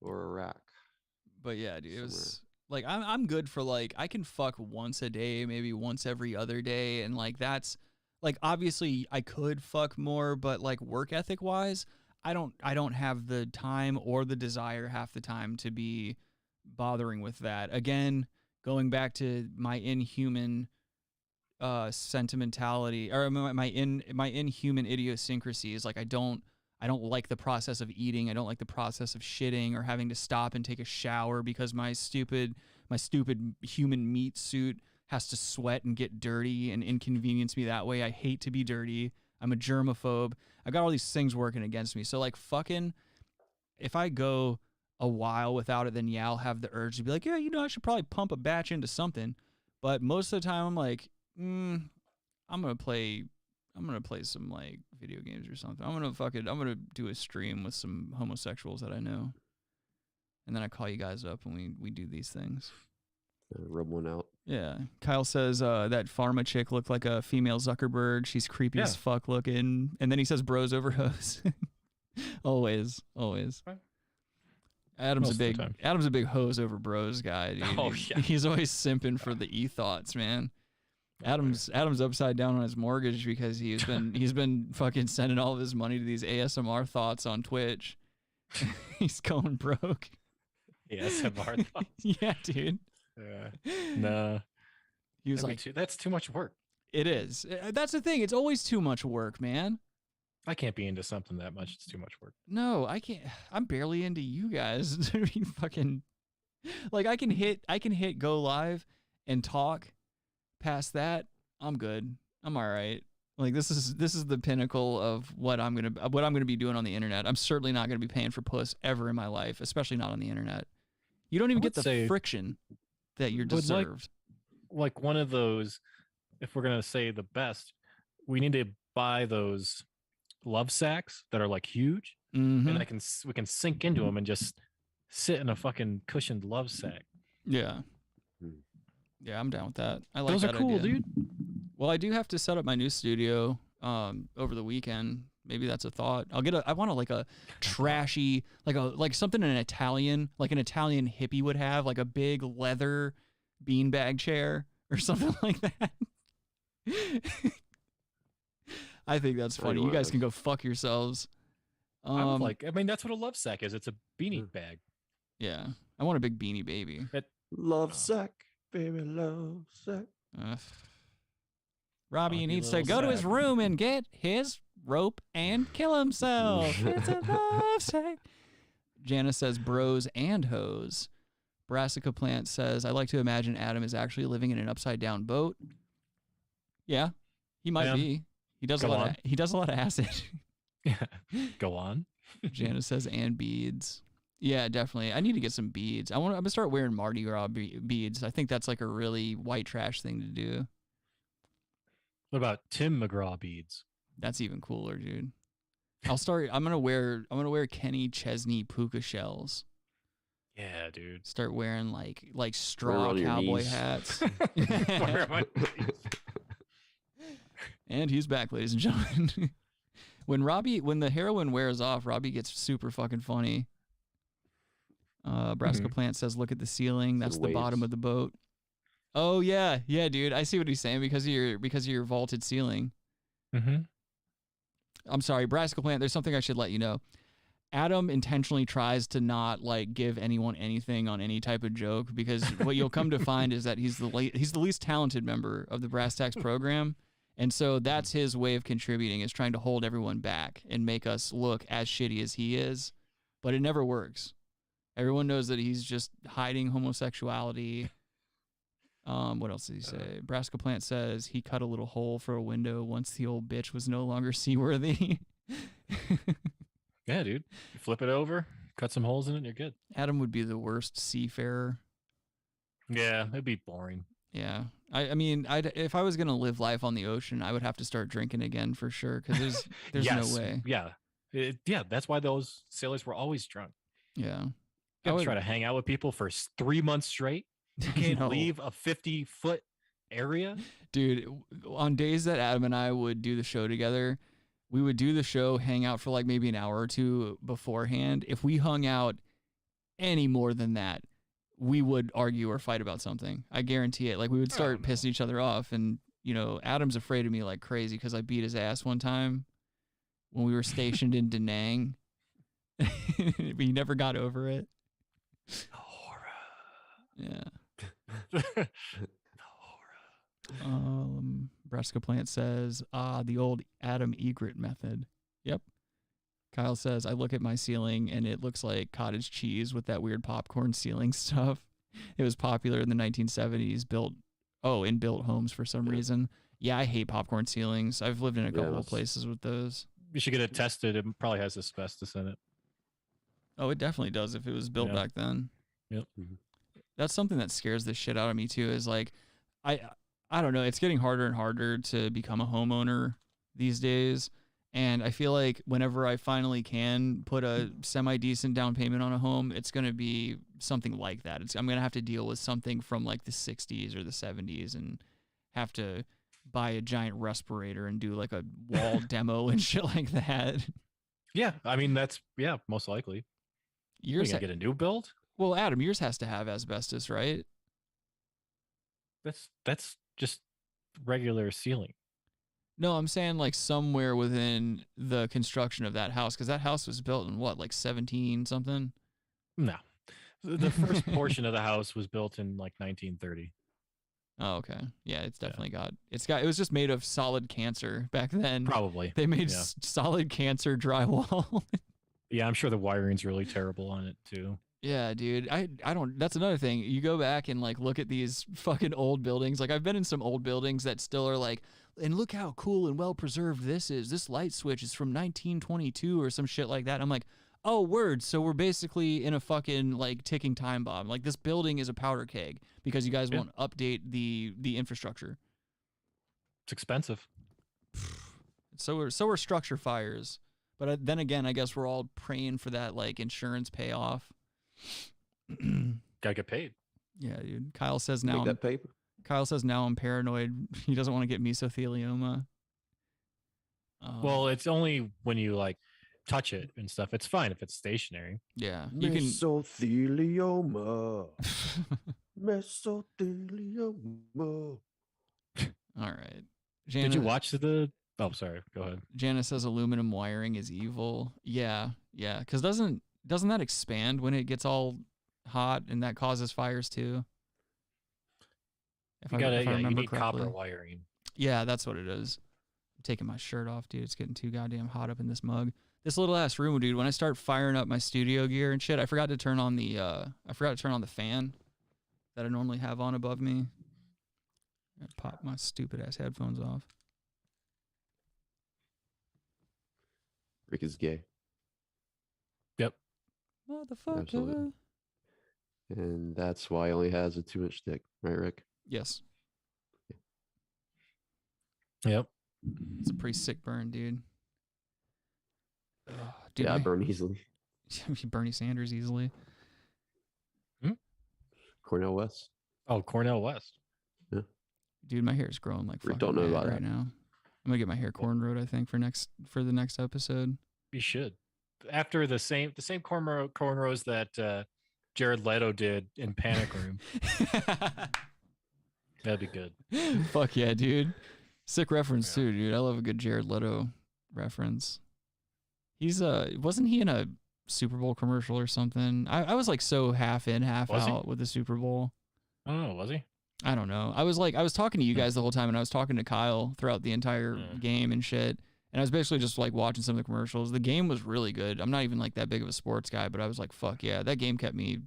or Iraq. But yeah, dude, it was like I'm good for like I can fuck once a day, maybe once every other day, and like that's like obviously I could fuck more, but like work ethic wise, I don't have the time or the desire half the time to be bothering with that. Again, going back to my inhuman sentimentality or my inhuman idiosyncrasies, like I don't like the process of eating. I don't like the process of shitting or having to stop and take a shower because my stupid human meat suit has to sweat and get dirty and inconvenience me that way. I hate to be dirty. I'm a germaphobe. I got all these things working against me. So like fucking, if I go a while without it, then yeah, I'll have the urge to be like, yeah, you know, I should probably pump a batch into something. But most of the time I'm like, I'm gonna play some like video games or something. I'm gonna do a stream with some homosexuals that I know. And then I call you guys up and we do these things. Rub one out. Yeah. Kyle says that pharma chick looked like a female Zuckerberg. She's creepy as fuck looking. And then he says bros over hoes. always. Right. Adam's a big hose over bros guy, dude. Oh, yeah. He's always simping for the e-thoughts, man. Adam's upside down on his mortgage because he's been fucking sending all of his money to these ASMR thoughts on Twitch. He's going broke. ASMR thoughts? Yeah, dude. No. He was like, that's too much work. It is. That's the thing. It's always too much work, man. I can't be into something that much. It's too much work. No, I can't. I'm barely into you guys. I mean, fucking, like I can hit go live and talk. Past that, I'm good. I'm all right. Like this is the pinnacle of what I'm gonna be doing on the internet. I'm certainly not gonna be paying for puss ever in my life, especially not on the internet. You don't even get the friction that you're deserved. Like one of those, if we're gonna say the best, we need to buy those love sacks that are like huge, and we can sink into them and just sit in a fucking cushioned love sack. Yeah. Yeah, I'm down with that. I like those that are cool, idea. dude. Well, I do have to set up my new studio over the weekend. Maybe that's a thought. I want like a trashy, like something an Italian hippie would have, like a big leather beanbag chair or something like that. I think that's funny. You guys can go fuck yourselves. I mean, that's what a love sack is. It's a beanie bag. Yeah. I want a big beanie baby. Love sack. Baby love sack. Robbie needs to go to his room and get his rope and kill himself. It's a love sack. Janice says bros and hoes. Brassica Plant says, I like to imagine Adam is actually living in an upside down boat. Yeah, he might be. He does a lot of acid. Go on. Janice says and beads. Yeah, definitely. I need to get some beads. I'm gonna start wearing Mardi Gras beads. I think that's like a really white trash thing to do. What about Tim McGraw beads? That's even cooler, dude. I'm gonna wear Kenny Chesney puka shells. Yeah, dude. Start wearing like straw cowboy hats. And he's back, ladies and gentlemen. When the heroin wears off, Robbie gets super fucking funny. Brassica Plant says, look at the ceiling. That's the bottom of the boat. Oh, yeah. Yeah, dude. I see what he's saying because of your vaulted ceiling. I'm sorry, Brassica Plant, there's something I should let you know. Adam intentionally tries to not like give anyone anything on any type of joke because what you'll come to find is that he's the least talented member of the Brass Tacks program. And so that's his way of contributing, is trying to hold everyone back and make us look as shitty as he is. But it never works. Everyone knows that he's just hiding homosexuality. What else did he say? Brassica Plant says he cut a little hole for a window once the old bitch was no longer seaworthy. Yeah, dude. You flip it over, cut some holes in it, and you're good. Adam would be the worst seafarer. Yeah, it'd be boring. Yeah. I mean, if I was going to live life on the ocean, I would have to start drinking again for sure. Cause there's Yes, no way. Yeah. Yeah. That's why those sailors were always drunk. Yeah. You I got to would try to hang out with people for 3 months straight. You can't No. leave a 50-foot area. Dude, on days that Adam and I would do the show together, we would do the show, hang out for like maybe an hour or two beforehand. If we hung out any more than that, we would argue or fight about something. I guarantee it. Like we would start pissing each other off. And, you know, Adam's afraid of me like crazy because I beat his ass one time when we were stationed in Da Nang. But he never got over it. Horror. Yeah. Brassica Plant says, the old Adam Egret method. Yep. Kyle says, I look at my ceiling and it looks like cottage cheese with that weird popcorn ceiling stuff. It was popular in the 1970s, built homes for some reason. Yeah, I hate popcorn ceilings. I've lived in a couple of places with those. You should get it tested. It probably has asbestos in it. Oh, it definitely does if it was built back then. Yep. That's something that scares the shit out of me too, is like, I don't know, it's getting harder and harder to become a homeowner these days. And I feel like whenever I finally can put a semi-decent down payment on a home, it's going to be something like that. I'm going to have to deal with something from like the 60s or the 70s and have to buy a giant respirator and do like a wall demo and shit like that. Yeah, I mean, that's, most likely. You're going to get a new build? Well, Adam, yours has to have asbestos, right? That's just regular ceiling. No, I'm saying like somewhere within the construction of that house, because that house was built in what, like 17 something? No. The first portion of the house was built in like 1930. Oh, okay. Yeah, it's definitely it was just made of solid cancer back then. Probably. They made solid cancer drywall. Yeah, I'm sure the wiring's really terrible on it too. Yeah, dude. I don't, that's another thing. You go back and like look at these fucking old buildings. Like I've been in some old buildings that still are like, and look how cool and well preserved this is. This light switch is from 1922 or some shit like that. I'm like, oh, word. So we're basically in a fucking like ticking time bomb. Like this building is a powder keg because you guys won't update the infrastructure. It's expensive. So are structure fires. But then again, I guess we're all praying for that like insurance payoff. Gotta get paid. Yeah, dude. Kyle says now. Make that paper. Kyle says now I'm paranoid. He doesn't want to get mesothelioma. Well, it's only when you like touch it and stuff. It's fine if it's stationary. Yeah, you can. Mesothelioma. Mesothelioma. All right. Jana, did you watch the? Oh, sorry. Go ahead. Jana says aluminum wiring is evil. Yeah. Because doesn't that expand when it gets all hot and that causes fires too? You need copper wiring. Yeah, that's what it is. I'm taking my shirt off, dude. It's getting too goddamn hot up in this mug. This little ass room, dude. When I start firing up my studio gear and shit, I forgot to turn on the fan that I normally have on above me. I pop my stupid ass headphones off. Rick is gay. Yep. Motherfucker. Absolutely. And that's why he only has a 2-inch dick, right, Rick? Yes. Yep. It's a pretty sick burn, dude. Dude, I burn easily. Bernie Sanders easily. Cornell West. Oh, Cornell West. Yeah. Dude, my hair is growing like fucking don't know about right now. I'm gonna get my hair cornrowed, I think, for the next episode. You should. After the same cornrows that Jared Leto did in Panic Room. That'd be good. Fuck yeah, dude. Sick reference too, dude. I love a good Jared Leto reference. He's wasn't he in a Super Bowl commercial or something? I was like so half in, half out with the Super Bowl. I don't know, was he? I don't know. I was talking to you guys the whole time, and I was talking to Kyle throughout the entire game and shit. And I was basically just like watching some of the commercials. The game was really good. I'm not even like that big of a sports guy, but I was like, fuck yeah, that game kept me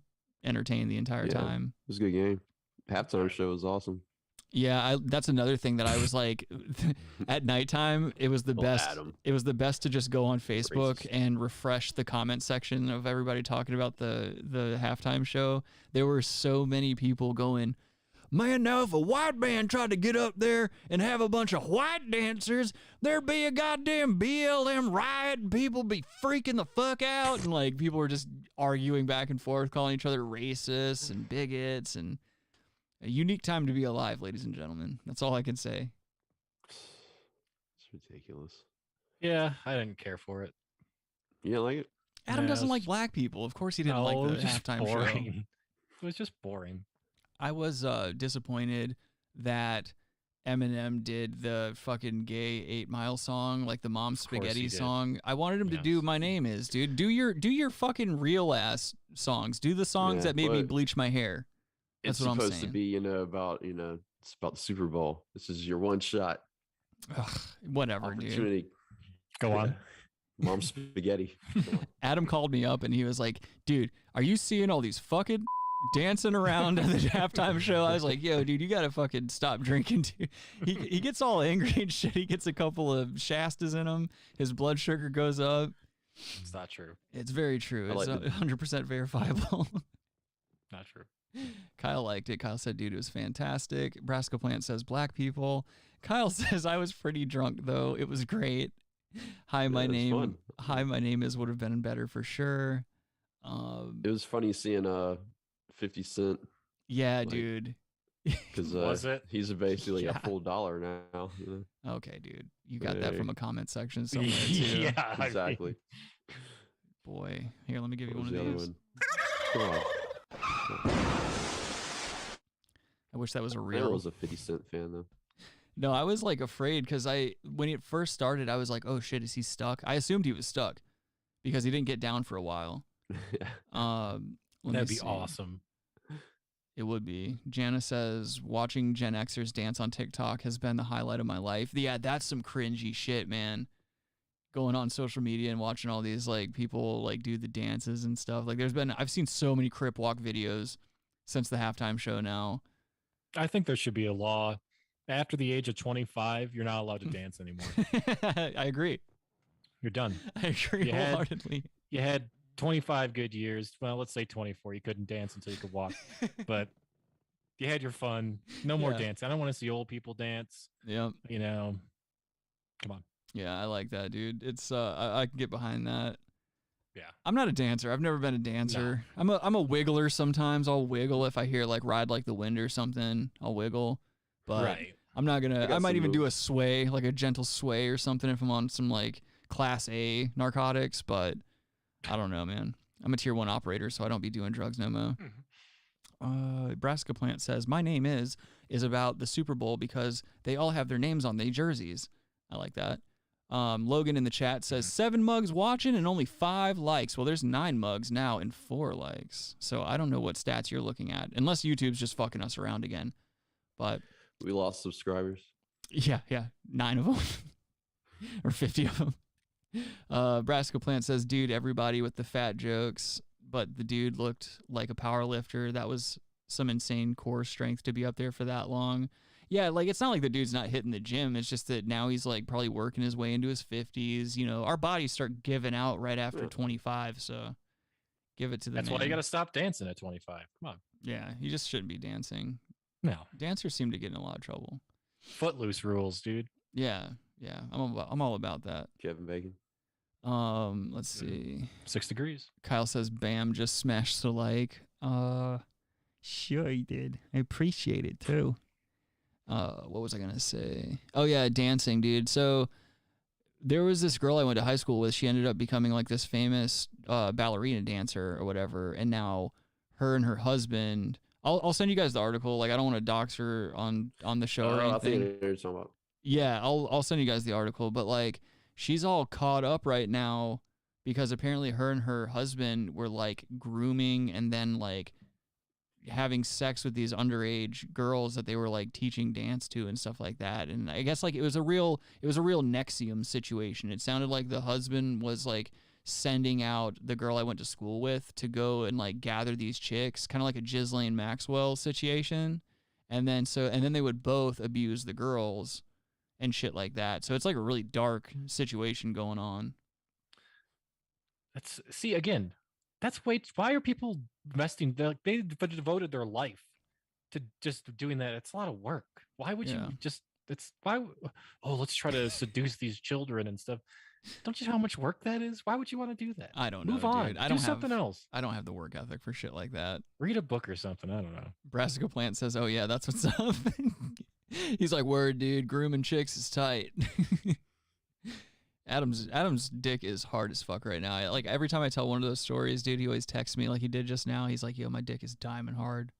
entertained the entire time. It was a good game. Halftime show was awesome. Yeah, that's another thing that I was like, at nighttime, it was the best. Adam. It was the best to just go on Facebook and refresh the comment section of everybody talking about the halftime show. There were so many people going, Man, now if a white band tried to get up there and have a bunch of white dancers, there'd be a goddamn BLM riot and people be freaking the fuck out. And like people were just arguing back and forth, calling each other racists and bigots, and a unique time to be alive, ladies and gentlemen. That's all I can say. It's ridiculous. Yeah, I didn't care for it. You didn't like it? Adam doesn't like black people. Of course he didn't like the halftime show. It was just boring. I was disappointed that Eminem did the fucking gay 8 Mile song, like the Mom Spaghetti song. I wanted him to do My Name Is, dude. Do your fucking real ass songs. Do the songs that made me bleach my hair. That's what I'm saying. It's supposed to be, about, it's about the Super Bowl. This is your one shot. Ugh, whatever, dude. Go on. Mom Spaghetti. Adam called me up and he was like, dude, are you seeing all these fucking dancing around at the halftime show? I was like, yo, dude, you gotta fucking stop drinking, dude. He gets all angry and shit. He gets a couple of Shastas in him. His blood sugar goes up. It's not true. It's very true. It's 100% verifiable. Not true. Kyle liked it. Kyle said, dude, it was fantastic. Brasco Plant says black people. Kyle says, I was pretty drunk though. It was great. Hi, my name is would have been better for sure. It was funny seeing 50 Cent. Yeah, dude. Because he's basically a full $1 now. Okay, dude. You got that from a comment section somewhere too. Yeah, exactly. Boy, here, let me give you one of these. Come on. I wish that was a real. I was a 50 Cent fan though. No, I was like afraid because when it first started, I was like, oh shit, is he stuck? I assumed he was stuck because he didn't get down for a while. That'd be awesome. It would be. Jana says, watching Gen Xers dance on TikTok has been the highlight of my life. Yeah, that's some cringy shit, man. Going on social media and watching all these like people like do the dances and stuff. Like I've seen so many Crip Walk videos since the halftime show now. I think there should be a law. After the age of 25, you're not allowed to dance anymore. I agree. You're done. I agree wholeheartedly. You had 25 good years. Well, let's say 24. You couldn't dance until you could walk. But you had your fun. No more dancing. I don't want to see old people dance. Yep. Come on. Yeah, I like that, dude. It's I can get behind that. Yeah. I'm not a dancer. I've never been a dancer. No. I'm a wiggler sometimes. I'll wiggle if I hear like Ride Like the Wind or something. I'll wiggle. But I'm not gonna. I might even do a sway, like a gentle sway or something, if I'm on some like class A narcotics. But I don't know, man. I'm a tier 1 operator, so I don't be doing drugs no more. Brasco Plant says my name is about the Super Bowl because they all have their names on their jerseys. I like that. Logan in the chat says 7 mugs watching and only 5 likes. Well, there's 9 mugs now and 4 likes. So I don't know what stats you're looking at, unless YouTube's just fucking us around again. But we lost subscribers. Yeah, 9 of them or 50 of them. Brasco Plant says, dude, everybody with the fat jokes, but the dude looked like a power lifter. That was some insane core strength to be up there for that long. Yeah, like it's not like the dude's not hitting the gym. It's just that now he's like probably working his way into his 50s. Our bodies start giving out right after 25. So give it to the That's man. why you got to stop dancing at 25. Come on. Yeah, you just shouldn't be dancing. No. Dancers seem to get in a lot of trouble. Footloose rules, dude. Yeah. I'm all about that. Kevin Bacon. Let's see. 6 degrees. Kyle says, "Bam, just smashed the like." Sure he did. I appreciate it too. What was I gonna say? Oh yeah, dancing, dude. So there was this girl I went to high school with. She ended up becoming like this famous ballerina dancer or whatever. And now her and her husband. I'll send you guys the article. Like I don't want to dox her on the show or anything. I think you're talking about. Yeah, I'll send you guys the article. But like she's all caught up right now because apparently her and her husband were like grooming and then like having sex with these underage girls that they were like teaching dance to and stuff like that. And I guess like it was a real NXIVM situation. It sounded like the husband was like sending out the girl I went to school with to go and like gather these chicks, kind of like a Ghislaine Maxwell situation. And then they would both abuse the girls and shit like that. So it's like a really dark situation going on. Why are people investing? They devoted their life to just doing that. It's a lot of work. Why would you just? It's why? Oh, let's try to seduce these children and stuff. Don't you know how much work that is? Why would you want to do that? I don't know. Move on. Dude. Do something else. I don't have the work ethic for shit like that. Read a book or something. I don't know. Brassica Plant says, "Oh yeah, that's what's up." He's like, "Word, dude. Grooming chicks is tight." Adam's dick is hard as fuck right now. Like every time I tell one of those stories, dude, he always texts me like he did just now. He's like, "Yo, my dick is diamond hard."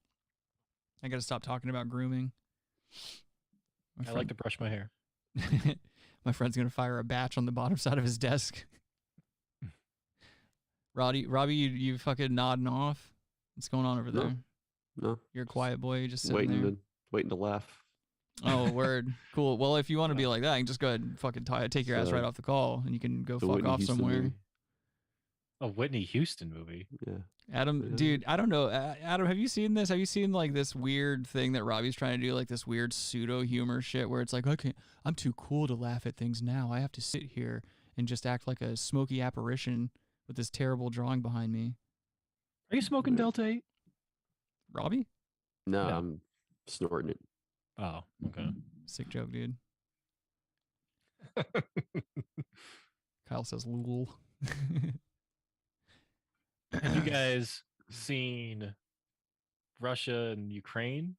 I gotta stop talking about grooming. I like to brush my hair. My friend's gonna fire a batch on the bottom side of his desk. Robbie, you fucking nodding off. What's going on over there? No. You're a quiet boy. You're just sitting there. Waiting to laugh. Oh, word. Cool. Well, if you want to be like that, you can just go ahead and fucking take your ass right off the call, and you can go fuck Whitney off Houston somewhere. movie. A Whitney Houston movie. Yeah. Adam, dude, I don't know. Adam, have you seen this? Have you seen like this weird thing that Robbie's trying to do, like this weird pseudo humor shit where it's like, okay, I'm too cool to laugh at things now. I have to sit here and just act like a smoky apparition with this terrible drawing behind me. Are you smoking Delta 8? Robbie? No, I'm snorting it. Oh, okay. Sick joke, dude. Kyle says, "Lul." Have you guys seen Russia and Ukraine?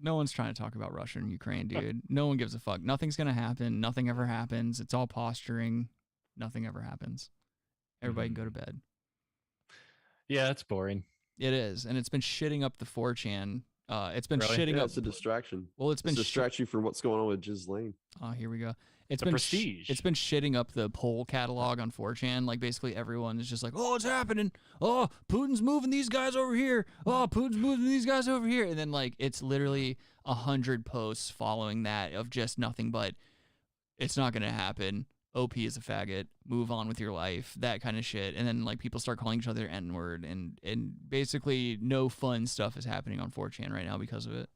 No one's trying to talk about Russia and Ukraine, dude. No one gives a fuck. Nothing's going to happen. Nothing ever happens. It's all posturing. Nothing ever happens. Everybody can go to bed. Yeah, it's boring. It is. And it's been shitting up the 4chan. It's been shitting up. It's a distraction. Well, it's been distract you from what's going on with Ghislaine. Oh, here we go. It's the been prestige. It's been shitting up the poll catalog on 4chan. Like basically everyone is just like, "Oh, it's happening. Oh, Putin's moving these guys over here. Oh, Putin's moving these guys over here." And then like it's literally 100 posts following that of just nothing but it's not gonna happen. OP is a faggot. Move on with your life. That kind of shit. And then like people start calling each other N-word and basically no fun stuff is happening on 4chan right now because of it.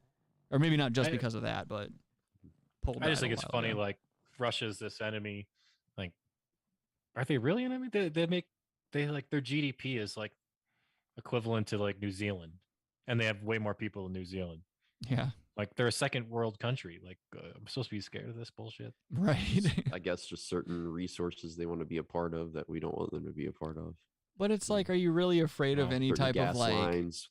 Or maybe not just because of that, but I just think it's funny. Like Russia's this enemy. Like, are they really an enemy? They like their GDP is like equivalent to like New Zealand, and they have way more people in New Zealand. Yeah. Like they're a second world country. Like I'm supposed to be scared of this bullshit. Right. I guess just certain resources they want to be a part of that we don't want them to be a part of. But it's like, are you really afraid of any type gas of like lines?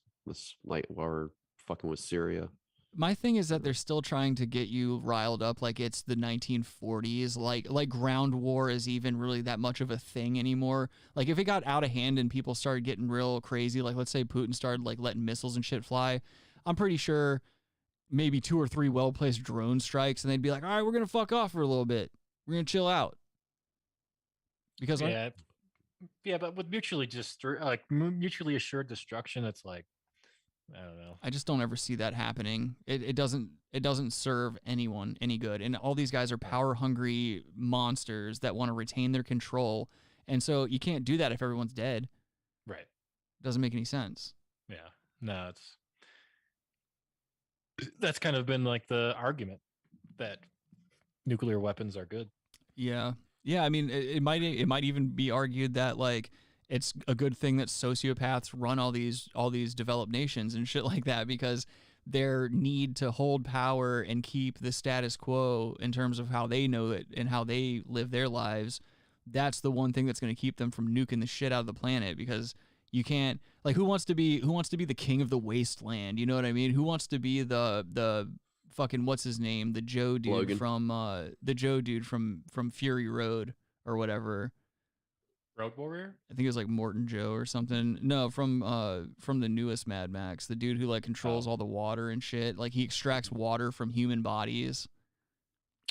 Like while we're fucking with Syria. My thing is that they're still trying to get you riled up like it's the 1940s. Like ground war is even really that much of a thing anymore. Like if it got out of hand and people started getting real crazy, like let's say Putin started like letting missiles and shit fly, I'm pretty sure maybe 2 or 3 well-placed drone strikes and they'd be like, all right, we're going to fuck off for a little bit. We're going to chill out. Because yeah, but with mutually assured destruction, it's like, I don't know. I just don't ever see that happening. It doesn't serve anyone any good. And all these guys are power hungry monsters that want to retain their control. And so you can't do that if everyone's dead. Right. Doesn't make any sense. Yeah. No, that's kind of been like the argument that nuclear weapons are good. Yeah. Yeah, I mean it might even be argued that like it's a good thing that sociopaths run all these developed nations and shit like that because their need to hold power and keep the status quo in terms of how they know it and how they live their lives, that's the one thing that's going to keep them from nuking the shit out of the planet because you can't like who wants to be the king of the wasteland, you know what I mean? Who wants to be the fucking what's his name? The Joe dude from Fury Road or whatever. Road Warrior? I think it was like Morton Joe or something. No, from the newest Mad Max, the dude who like controls all the water and shit. Like he extracts water from human bodies.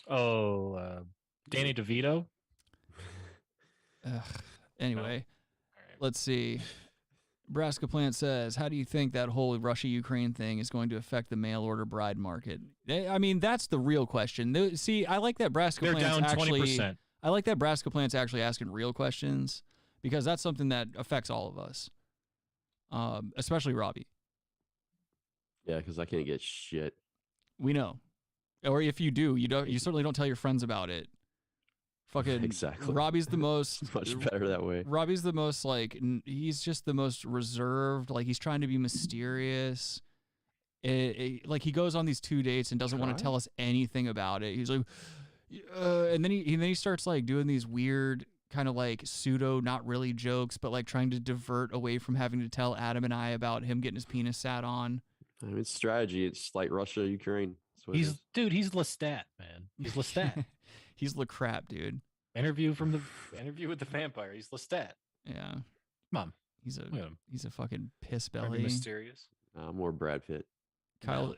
Oh, Danny DeVito. Anyway, let's see. Brassica Plant says, "How do you think that whole Russia-Ukraine thing is going to affect the mail order bride market?" I mean, that's the real question. See, I like that Brassica Plant's down actually 20%. I like that Brassica Plant's actually asking real questions because that's something that affects all of us, especially Robbie. Yeah, because I can't get shit. We know, or if you do, you certainly don't tell your friends about it. Fucking exactly. Robbie's the most it's much better that way. Robbie's the most like he's just the most reserved. Like he's trying to be mysterious. like he goes on these 2 dates and doesn't want to tell us anything about it. He's like, and then he starts like doing these weird kind of like pseudo, not really jokes, but like trying to divert away from having to tell Adam and I about him getting his penis sat on. I mean, it's strategy. It's like Russia, Ukraine. He's Lestat, man. He's Lestat. He's Le Crap, dude. Interview with the vampire. He's Lestat. Yeah. Come on. He's a fucking piss belly. Mysterious. More Brad Pitt. Kyle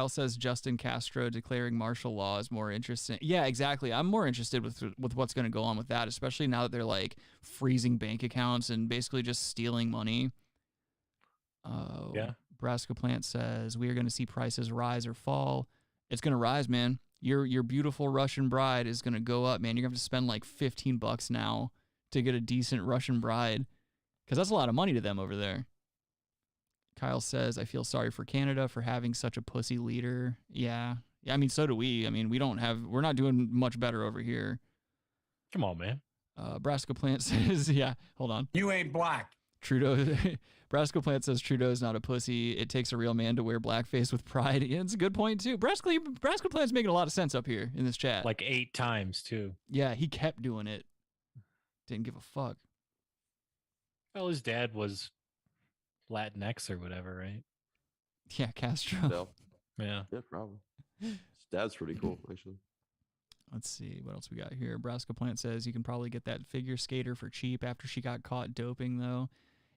says Justin Castro declaring martial law is more interesting. Yeah, exactly. I'm more interested with what's going to go on with that, especially now that they're like freezing bank accounts and basically just stealing money. Yeah. Brassica Plant says we are going to see prices rise or fall. It's going to rise, man. Your beautiful Russian bride is going to go up, man. You're going to have to spend like $15 now to get a decent Russian bride, because that's a lot of money to them over there. Kyle says, I feel sorry for Canada for having such a pussy leader. Yeah. I mean, so do we. I mean, we're not doing much better over here. Come on, man. Brassica Plant says, yeah, hold on. You ain't black. Brassica Plant says Trudeau's not a pussy. It takes a real man to wear blackface with pride. Yeah, it's a good point, too. Brassica Plant's making a lot of sense up here in this chat. Like 8 times, too. Yeah, he kept doing it. Didn't give a fuck. Well, his dad was Latinx or whatever, right? Yeah, Castro. No. Yeah, probably. His dad's pretty cool, actually. Let's see what else we got here. Brassica Plant says you can probably get that figure skater for cheap after she got caught doping, though.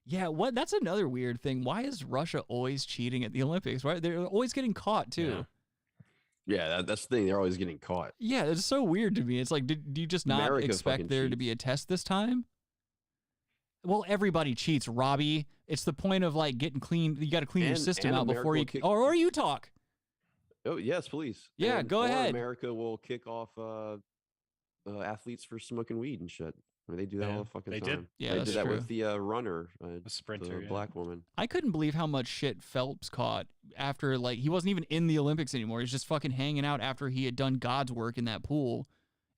Yeah, That's another weird thing. Why is Russia always cheating at the Olympics? Right? They're always getting caught too. Yeah, that's the thing. They're always getting caught. Yeah, it's so weird to me. It's like, do you just not America expect there to be a test this time? Well, everybody cheats, Robbie. It's the point of like getting clean. You got to clean your system out before you or you talk. Oh yes, please. Yeah, go ahead. America will kick off athletes for smoking weed and shit. I mean, they do that all the fucking time. Did. Yeah, they did that with the runner, the sprinter, the black woman. I couldn't believe how much shit Phelps caught after, like, he wasn't even in the Olympics anymore. He's just fucking hanging out after he had done God's work in that pool,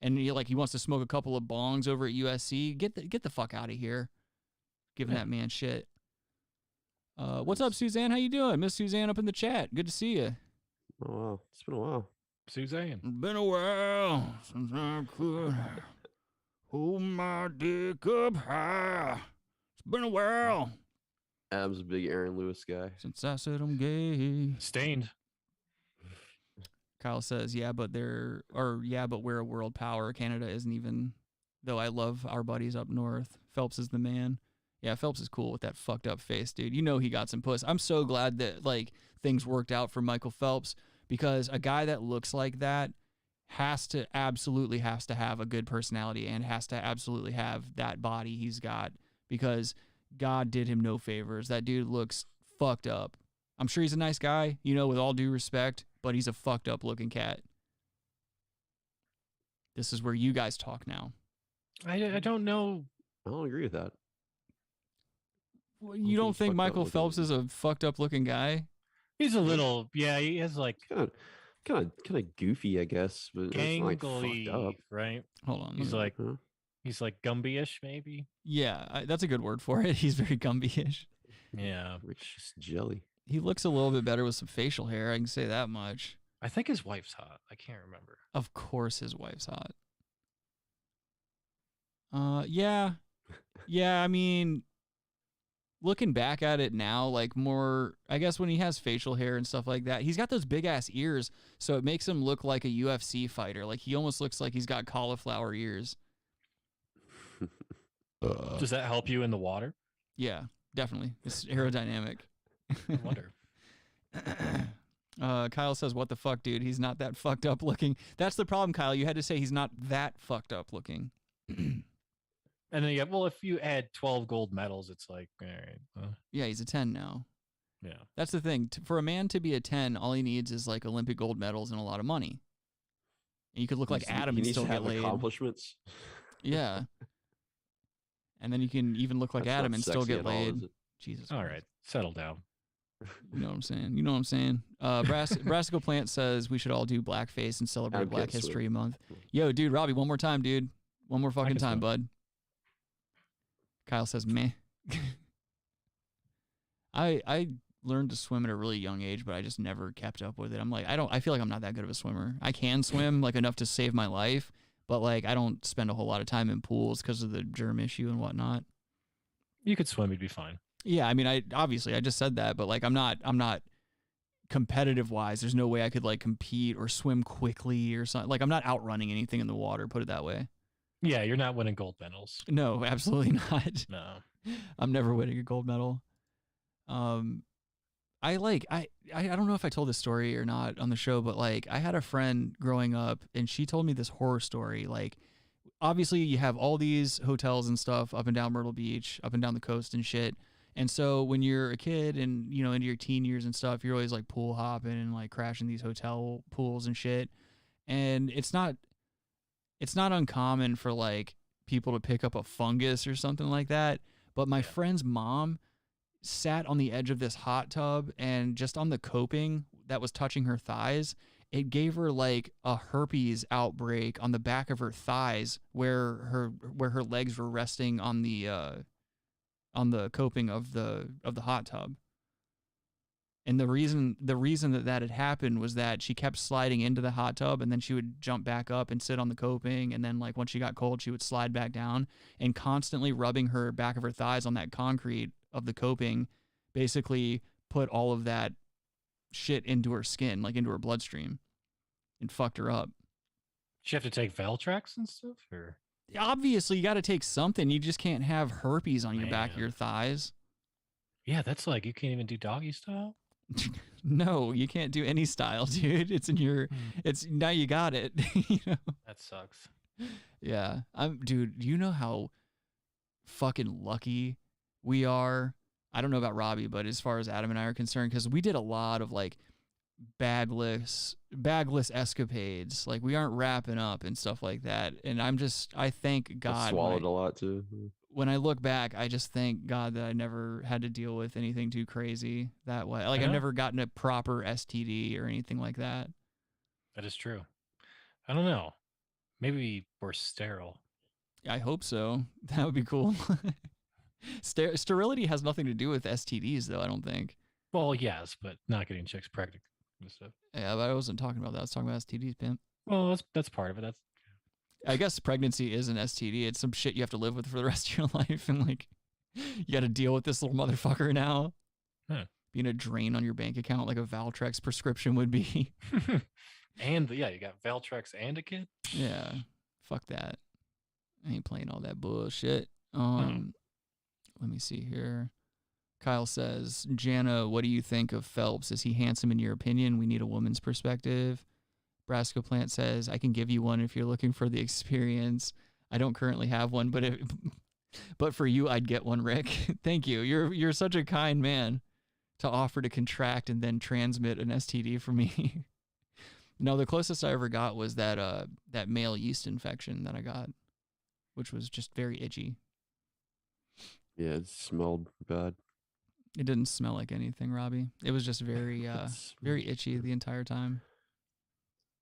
and he wants to smoke a couple of bongs over at USC. Get the fuck out of here, giving that man shit. What's up, Suzanne? How you doing? Miss Suzanne up in the chat. Good to see you. Oh wow, it's been a while. Suzanne. Been a while since I could hold my dick up high. It's been a while. Adam's a big Aaron Lewis guy. Since I said I'm gay. Stained. Kyle says, but we're a world power. Canada isn't even, though I love our buddies up north. Phelps is the man. Yeah, Phelps is cool with that fucked up face, dude. You know he got some puss. I'm so glad that like things worked out for Michael Phelps, because a guy that looks like that absolutely has to have a good personality and has to absolutely have that body he's got, because God did him no favors. That dude looks fucked up. I'm sure he's a nice guy, with all due respect, but he's a fucked up looking cat. This is where you guys talk now. I don't know. I don't agree with that. Well, you don't think Michael Phelps is a fucked up looking guy? He's a little, he has like kind of goofy, I guess, but gangly, it's not like fucked up. right? Hold on. He's like Gumby-ish, maybe. Yeah, that's a good word for it. He's very Gumby-ish. Yeah, rich jelly. He looks a little bit better with some facial hair. I can say that much. I think his wife's hot. I can't remember. Of course, his wife's hot. Yeah. I mean, looking back at it now, like more, I guess when he has facial hair and stuff like that, he's got those big ass ears, so it makes him look like a UFC fighter. Like he almost looks like he's got cauliflower ears. Does that help you in the water? Yeah, definitely. It's aerodynamic. I wonder. Kyle says, what the fuck, dude? He's not that fucked up looking. That's the problem, Kyle. You had to say he's not that fucked up looking. And then, if you add 12 gold medals, it's like, all right. Yeah, he's a 10 now. Yeah. That's the thing. For a man to be a 10, all he needs is like Olympic gold medals and a lot of money. And you could look like Adam and still get laid. Accomplishments. Yeah. And then you can even look like Adam and still get laid. Jesus. All right. Settle down. You know what I'm saying? Brassica Plant says we should all do blackface and celebrate Black History Month. Yo, dude, Robbie, one more time, dude. One more fucking time, bud. Kyle says, meh. I learned to swim at a really young age, but I just never kept up with it. I'm like, I feel like I'm not that good of a swimmer. I can swim like enough to save my life, but like I don't spend a whole lot of time in pools because of the germ issue and whatnot. You could swim, you'd be fine. Yeah, I mean, I just said that, but like I'm not competitive wise. There's no way I could like compete or swim quickly or something. Like I'm not outrunning anything in the water, put it that way. Yeah, you're not winning gold medals. No, absolutely not. No. I'm never winning a gold medal. I don't know if I told this story or not on the show, but like I had a friend growing up and she told me this horror story. Like obviously you have all these hotels and stuff up and down Myrtle Beach, up and down the coast and shit. And so when you're a kid and, you know, into your teen years and stuff, you're always like pool hopping and like crashing these hotel pools and shit. And it's not uncommon for like people to pick up a fungus or something like that. But my friend's mom sat on the edge of this hot tub and just on the coping that was touching her thighs, it gave her like a herpes outbreak on the back of her thighs where her legs were resting on the coping of the hot tub. And the reason that had happened was that she kept sliding into the hot tub and then she would jump back up and sit on the coping, and then like once she got cold she would slide back down, and constantly rubbing her back of her thighs on that concrete of the coping basically put all of that shit into her skin, like into her bloodstream, and fucked her up. She have to take Valtrex and stuff, or obviously you got to take something. You just can't have herpes on your back of your thighs. Yeah, that's like you can't even do doggy style. No, you can't do any style, dude. It's in your. It's now you got it. You know? That sucks. Yeah, dude. You know how fucking lucky we are. I don't know about Robbie, but as far as Adam and I are concerned, because we did a lot of like bagless escapades. Like we aren't wrapping up and stuff like that. And I thank God. I swallowed a lot too. When I look back, I just thank God that I never had to deal with anything too crazy that way. Like I've never gotten a proper STD or anything like that. That is true. I don't know. Maybe we're sterile. I hope so. That would be cool. Sterility has nothing to do with STDs, though, I don't think. Well, yes, but not getting chicks pregnant and stuff. Yeah, but I wasn't talking about that. I was talking about STDs, pimp. Well, that's part of it. I guess pregnancy is an STD. It's some shit you have to live with for the rest of your life, and like you got to deal with this little motherfucker now. Huh. Being a drain on your bank account like a Valtrex prescription would be. And yeah, you got Valtrex and a kid. Yeah, fuck that. I ain't playing all that bullshit. Let me see here. Kyle says, Jana, what do you think of Phelps? Is he handsome in your opinion? We need a woman's perspective. Brasco Plant says, I can give you one if you're looking for the experience. I don't currently have one, but for you, I'd get one, Rick. Thank you. You're such a kind man to offer to contract and then transmit an STD for me. No, the closest I ever got was that male yeast infection that I got, which was just very itchy. Yeah, it smelled bad. It didn't smell like anything, Robbie. It was just very very itchy the entire time.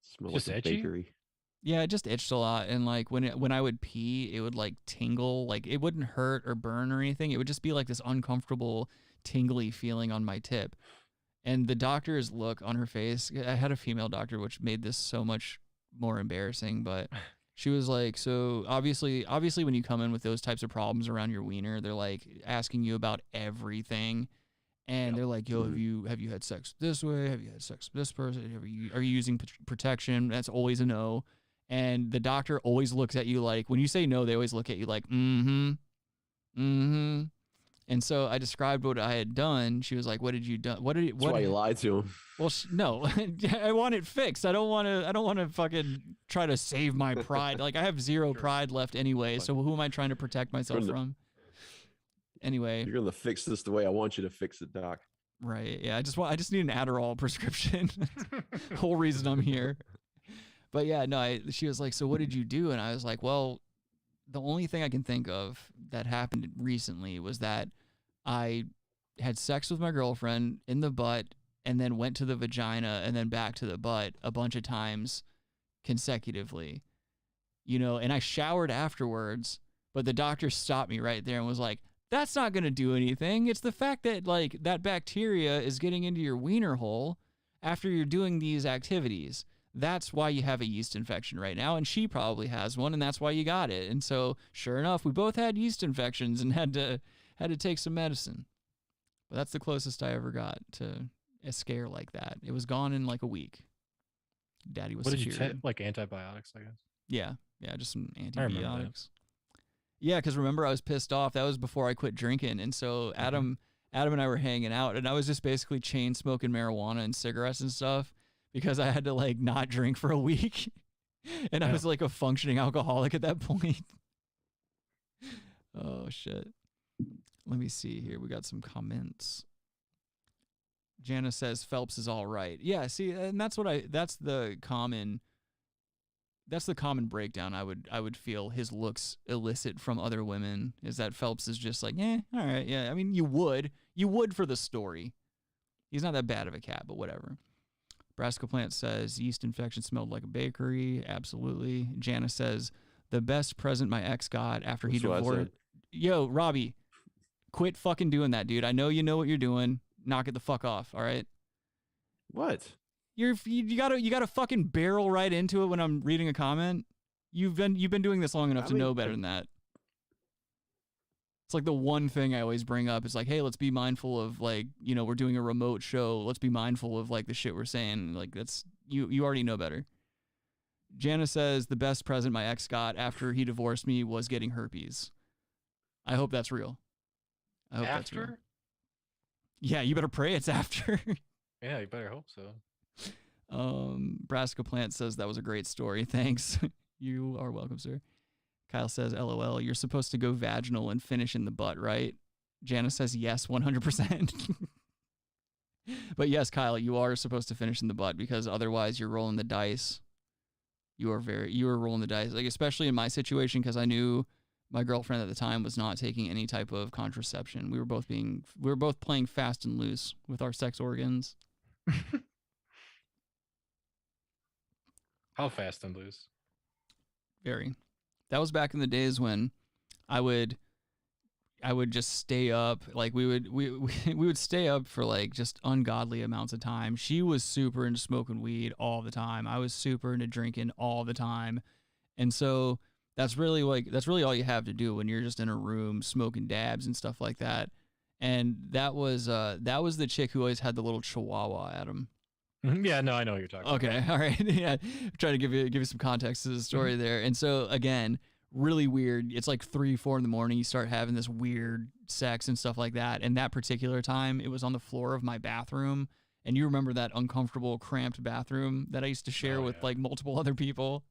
Smelled just like a itchy? bakery. Yeah, it just itched a lot, and like when I would pee, it would like tingle. Like it wouldn't hurt or burn or anything. It would just be like this uncomfortable, tingly feeling on my tip. And the doctor's look on her face, I had a female doctor, which made this so much more embarrassing, but she was like, so obviously when you come in with those types of problems around your wiener, they're like asking you about everything. And they're like, yo, have you had sex this way? Have you had sex with this person? Are you using protection? That's always a no. And the doctor always looks at you like, when you say no, they always look at you like, mm-hmm. And so I described what I had done. She was like, "What did you do? That's why you lied to him." Well, no, I want it fixed. I don't want to fucking try to save my pride. Like I have zero pride left anyway. So who am I trying to protect myself from? Anyway, you're gonna fix this the way I want you to fix it, Doc. Right? Yeah. I just need an Adderall prescription. Whole reason I'm here. But yeah, no. She was like, "So what did you do?" And I was like, "Well, the only thing I can think of that happened recently was that I had sex with my girlfriend in the butt and then went to the vagina and then back to the butt a bunch of times consecutively, you know, and I showered afterwards, but the doctor stopped me right there and was like, That's not going to do anything. It's the fact that like that bacteria is getting into your wiener hole after you're doing these activities. That's why you have a yeast infection right now, and she probably has one, and that's why you got it. And so, sure enough, we both had yeast infections and had to take some medicine. But that's the closest I ever got to a scare like that. It was gone in like a week. Daddy was. What did you take? Like antibiotics, I guess. Yeah, just some antibiotics. Yeah, because remember I was pissed off. That was before I quit drinking, and so Adam and I were hanging out, and I was just basically chain smoking marijuana and cigarettes and stuff because I had to like not drink for a week, and I was like a functioning alcoholic at that point. Oh shit. Let me see here. We got some comments. Jana says Phelps is all right. Yeah, see, and that's the common breakdown I would feel his looks elicit from other women, is that Phelps is just like, all right, yeah. I mean, you would for the story. He's not that bad of a cat, but whatever. Brasco Plant says yeast infection smelled like a bakery. Absolutely. Jana says the best present my ex got after he divorced. Yo, Robbie, quit fucking doing that, dude. I know you know what you're doing. Knock it the fuck off, all right? What? You gotta fucking barrel right into it when I'm reading a comment. You've been doing this long enough to know better than that. It's like the one thing I always bring up is like, hey, let's be mindful of like, we're doing a remote show. Let's be mindful of like the shit we're saying. Like that's you already know better. Jana says the best present my ex got after he divorced me was getting herpes. I hope that's real. I hope that's real. Yeah, you better pray it's after. Yeah, you better hope so. Brasco Plant says that was a great story. Thanks. You are welcome, sir. Kyle says, LOL, you're supposed to go vaginal and finish in the butt, right? Jana says, yes, 100%. But yes, Kyle, you are supposed to finish in the butt because otherwise you're rolling the dice. You are rolling the dice, like especially in my situation because I knew my girlfriend at the time was not taking any type of contraception. We were both playing fast and loose with our sex organs. How fast and loose? Very. That was back in the days when I would just stay up. Like we would stay up for like just ungodly amounts of time. She was super into smoking weed all the time. I was super into drinking all the time. And so that's really all you have to do when you're just in a room smoking dabs and stuff like that. And that was the chick who always had the little chihuahua, Adam. Yeah, no, I know what you're talking about. Okay, all right. Yeah, I'm trying to give you some context to the story there. And so again, really weird. It's like 3-4 in the morning. You start having this weird sex and stuff like that. And that particular time, it was on the floor of my bathroom. And you remember that uncomfortable, cramped bathroom that I used to share with like multiple other people.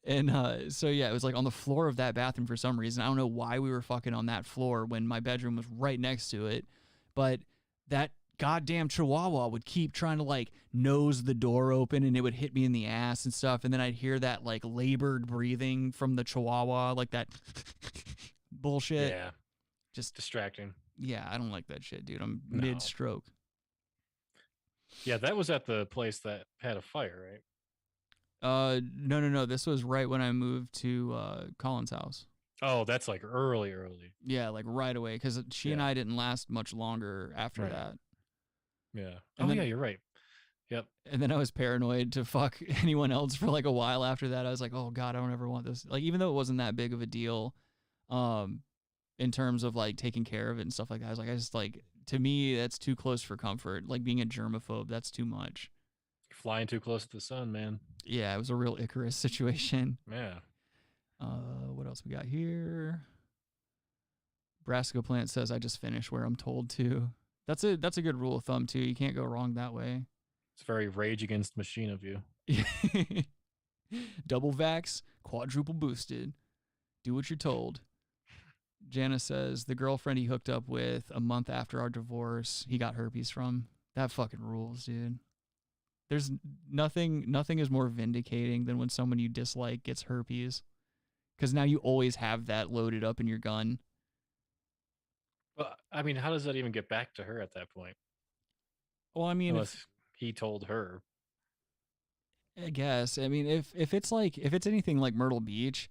And so yeah, it was like on the floor of that bathroom for some reason. I don't know why we were fucking on that floor when my bedroom was right next to it, but that goddamn chihuahua would keep trying to like nose the door open and it would hit me in the ass and stuff. And then I'd hear that like labored breathing from the chihuahua, like that bullshit. Yeah. Just distracting. Yeah. I don't like that shit, dude. I'm mid-stroke. Yeah. That was at the place that had a fire, right? No. This was right when I moved to Colin's house. Oh, that's like early. Yeah, like right away, because she and I didn't last much longer after that. Yeah. Yeah, you're right. Yep. And then I was paranoid to fuck anyone else for like a while after that. I was like, oh God, I don't ever want this. Like, even though it wasn't that big of a deal, in terms of like taking care of it and stuff like that, I was like, to me, that's too close for comfort. Like being a germaphobe, that's too much. Flying too close to the sun, man. Yeah, it was a real Icarus situation. Yeah. What else we got here? Brasco Plant says, I just finish where I'm told to. That's a good rule of thumb too. You can't go wrong that way. It's very Rage Against Machine of you. Double vax, quadruple boosted. Do what you're told. Jana says the girlfriend he hooked up with a month after our divorce, he got herpes from. That fucking rules, dude. There's nothing is more vindicating than when someone you dislike gets herpes. Because now you always have that loaded up in your gun. Well, I mean, how does that even get back to her at that point? Well, I mean, unless he told her. I guess. I mean, if it's anything like Myrtle Beach,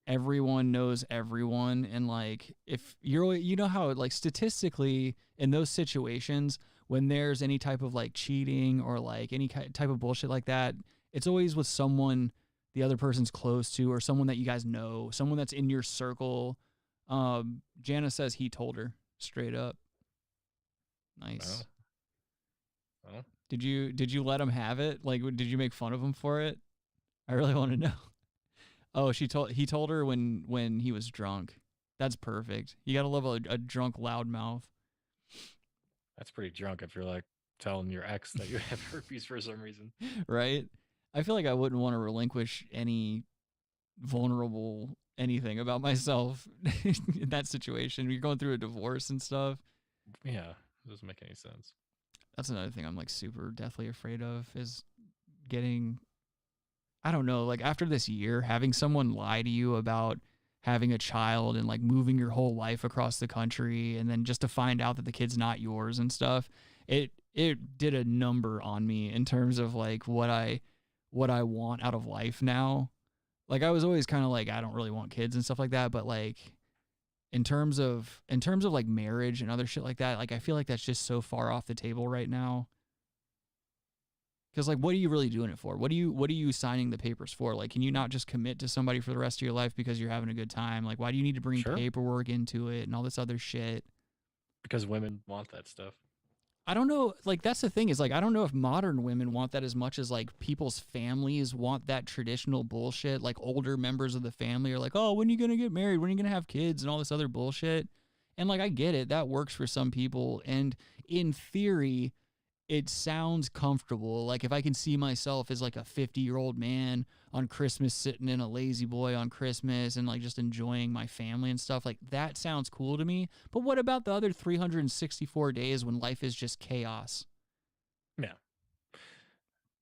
everyone knows everyone, and like if you're, you know how like statistically in those situations when there's any type of like cheating or like any type of bullshit like that, it's always with someone the other person's close to, or someone that you guys know, someone that's in your circle. Jana says he told her straight up. Nice. Well. Did you let him have it? Like, did you make fun of him for it? I really want to know. Oh, he told her when he was drunk. That's perfect. You gotta love a drunk loudmouth. That's pretty drunk if you're like telling your ex that you have herpes for some reason. Right? I feel like I wouldn't want to relinquish any vulnerable anything about myself in that situation. You're going through a divorce and stuff. Yeah, it doesn't make any sense. That's another thing I'm like super deathly afraid of is getting, I don't know, like after this year, having someone lie to you about having a child and like moving your whole life across the country, and then just to find out that the kid's not yours and stuff. It did a number on me in terms of like what I want out of life now. Like I was always kind of like, I don't really want kids and stuff like that, but like in terms of like marriage and other shit like that, like I feel like that's just so far off the table right now. Because like, what are you really doing it for? What are you signing the papers for? Like, can you not just commit to somebody for the rest of your life because you're having a good time? Like, why do you need to bring paperwork into it and all this other shit? Because women want that stuff. I don't know. Like, that's the thing is like, I don't know if modern women want that as much as like people's families want that traditional bullshit. Like older members of the family are like, oh, when are you going to get married? When are you going to have kids and all this other bullshit? And like, I get it. That works for some people. And in theory, it sounds comfortable. Like if I can see myself as like a 50-year-old man on Christmas sitting in a lazy boy on Christmas and like just enjoying my family and stuff, like that sounds cool to me. But what about the other 364 days when life is just chaos? Yeah.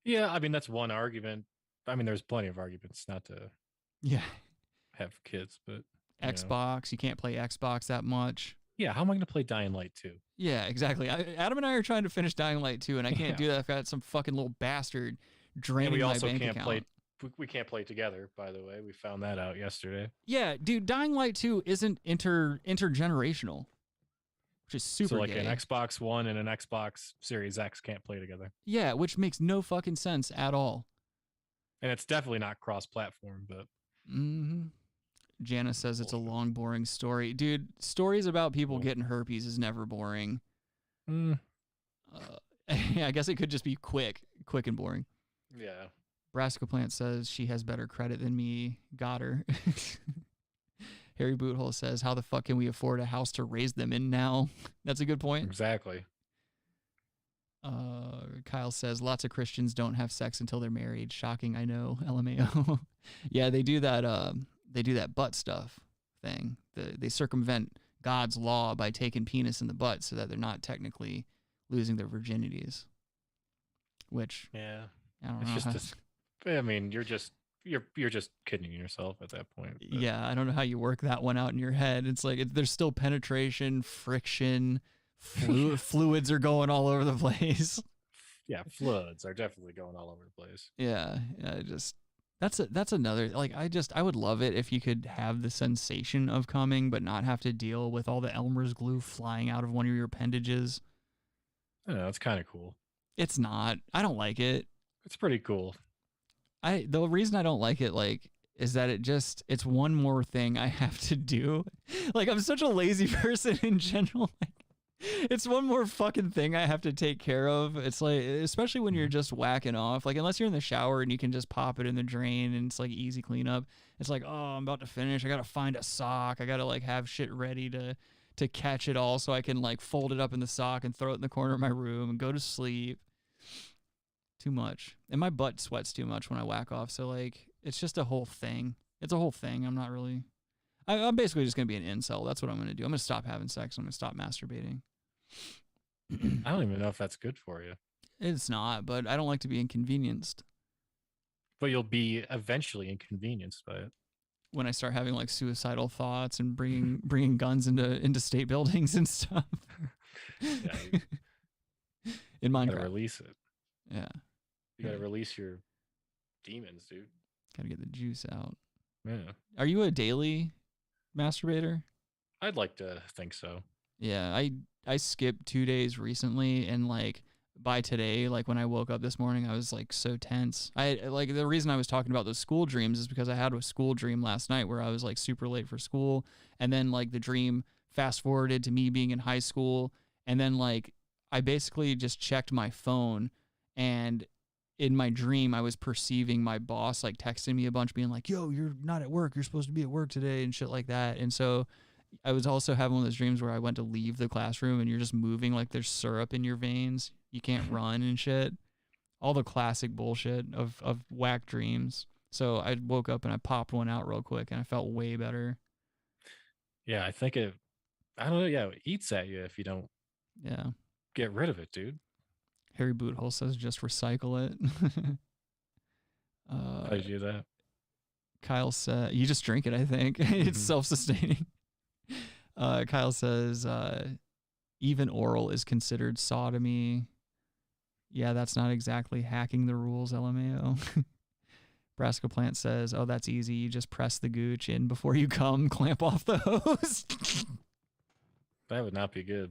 Yeah, I mean, that's one argument. I mean, there's plenty of arguments not to have kids, but Xbox, you can't play Xbox that much. Yeah, how am I going to play Dying Light 2? Yeah, exactly. Adam and I are trying to finish Dying Light 2, and I can't do that. I've got some fucking little bastard draining my bank account. We can't play together, by the way. We found that out yesterday. Yeah, dude, Dying Light 2 isn't intergenerational, which is super So like gay. an Xbox One and an Xbox Series X can't play together. Yeah, which makes no fucking sense at all. And it's definitely not cross-platform, but... Mm-hmm. Jana says it's a long, boring story. Dude, stories about people getting herpes is never boring. I guess it could just be quick and boring. Yeah. Brassica Plant says she has better credit than me. Got her. Harry Boothole says, how the fuck can we afford a house to raise them in now? That's a good point. Exactly. Kyle says, lots of Christians don't have sex until they're married. Shocking, I know. LMAO. Yeah, they do that. They do that butt stuff thing. They circumvent God's law by taking penis in the butt so that they're not technically losing their virginities. Which, yeah, I don't it's know. Just I mean, you're just kidding yourself at that point. But. Yeah, I don't know how you work that one out in your head. It's like there's still penetration, friction, fluids are going all over the place. Yeah, fluids are definitely going all over the place. Yeah, just. That's another, like, I would love it if you could have the sensation of coming, but not have to deal with all the Elmer's glue flying out of one of your appendages. I know, it's kind of cool. It's not. I don't like it. It's pretty cool. The reason I don't like it, like, is that it's one more thing I have to do. Like, I'm such a lazy person in general. Like, it's one more fucking thing I have to take care of. It's like, especially when you're just whacking off, like unless you're in the shower and you can just pop it in the drain and it's like easy cleanup. It's like, oh, I'm about to finish. I got to find a sock. I got to like have shit ready to catch it all so I can like fold it up in the sock and throw it in the corner of my room and go to sleep. Too much. And my butt sweats too much when I whack off. So like, it's just a whole thing. It's a whole thing. I'm not really, I'm basically just going to be an incel. That's what I'm going to do. I'm going to stop having sex. I'm going to stop masturbating. I don't even know if that's good for you. It's not, but I don't like to be inconvenienced. But you'll be eventually inconvenienced by it. When I start having like suicidal thoughts and bringing guns into state buildings and stuff. Yeah, in Minecraft. You gotta release it. Yeah. You gotta release your demons, dude. Gotta get the juice out. Yeah. Are you a daily masturbator? I'd like to think so. Yeah, I skipped 2 days recently, and like by today, like when I woke up this morning, I was like so tense. I like the reason I was talking about those school dreams is because I had a school dream last night where I was like super late for school, and then like the dream fast forwarded to me being in high school, and then like I basically just checked my phone, and in my dream I was perceiving my boss like texting me a bunch being like, "Yo, you're not at work. You're supposed to be at work today," and shit like that. And so I was also having one of those dreams where I went to leave the classroom and you're just moving like there's syrup in your veins. You can't run and shit. All the classic bullshit of whack dreams. So I woke up and I popped one out real quick and I felt way better. Yeah, I think I don't know. Yeah, it eats at you if you don't get rid of it, dude. Harry Boothole says just recycle it. How do you do that? Kyle said, you just drink it, I think. It's self-sustaining. Kyle says, even oral is considered sodomy. Yeah, that's not exactly hacking the rules, LMAO. Brassica Plant says, oh, that's easy. You just press the gooch in before you come, clamp off the hose. That would not be good.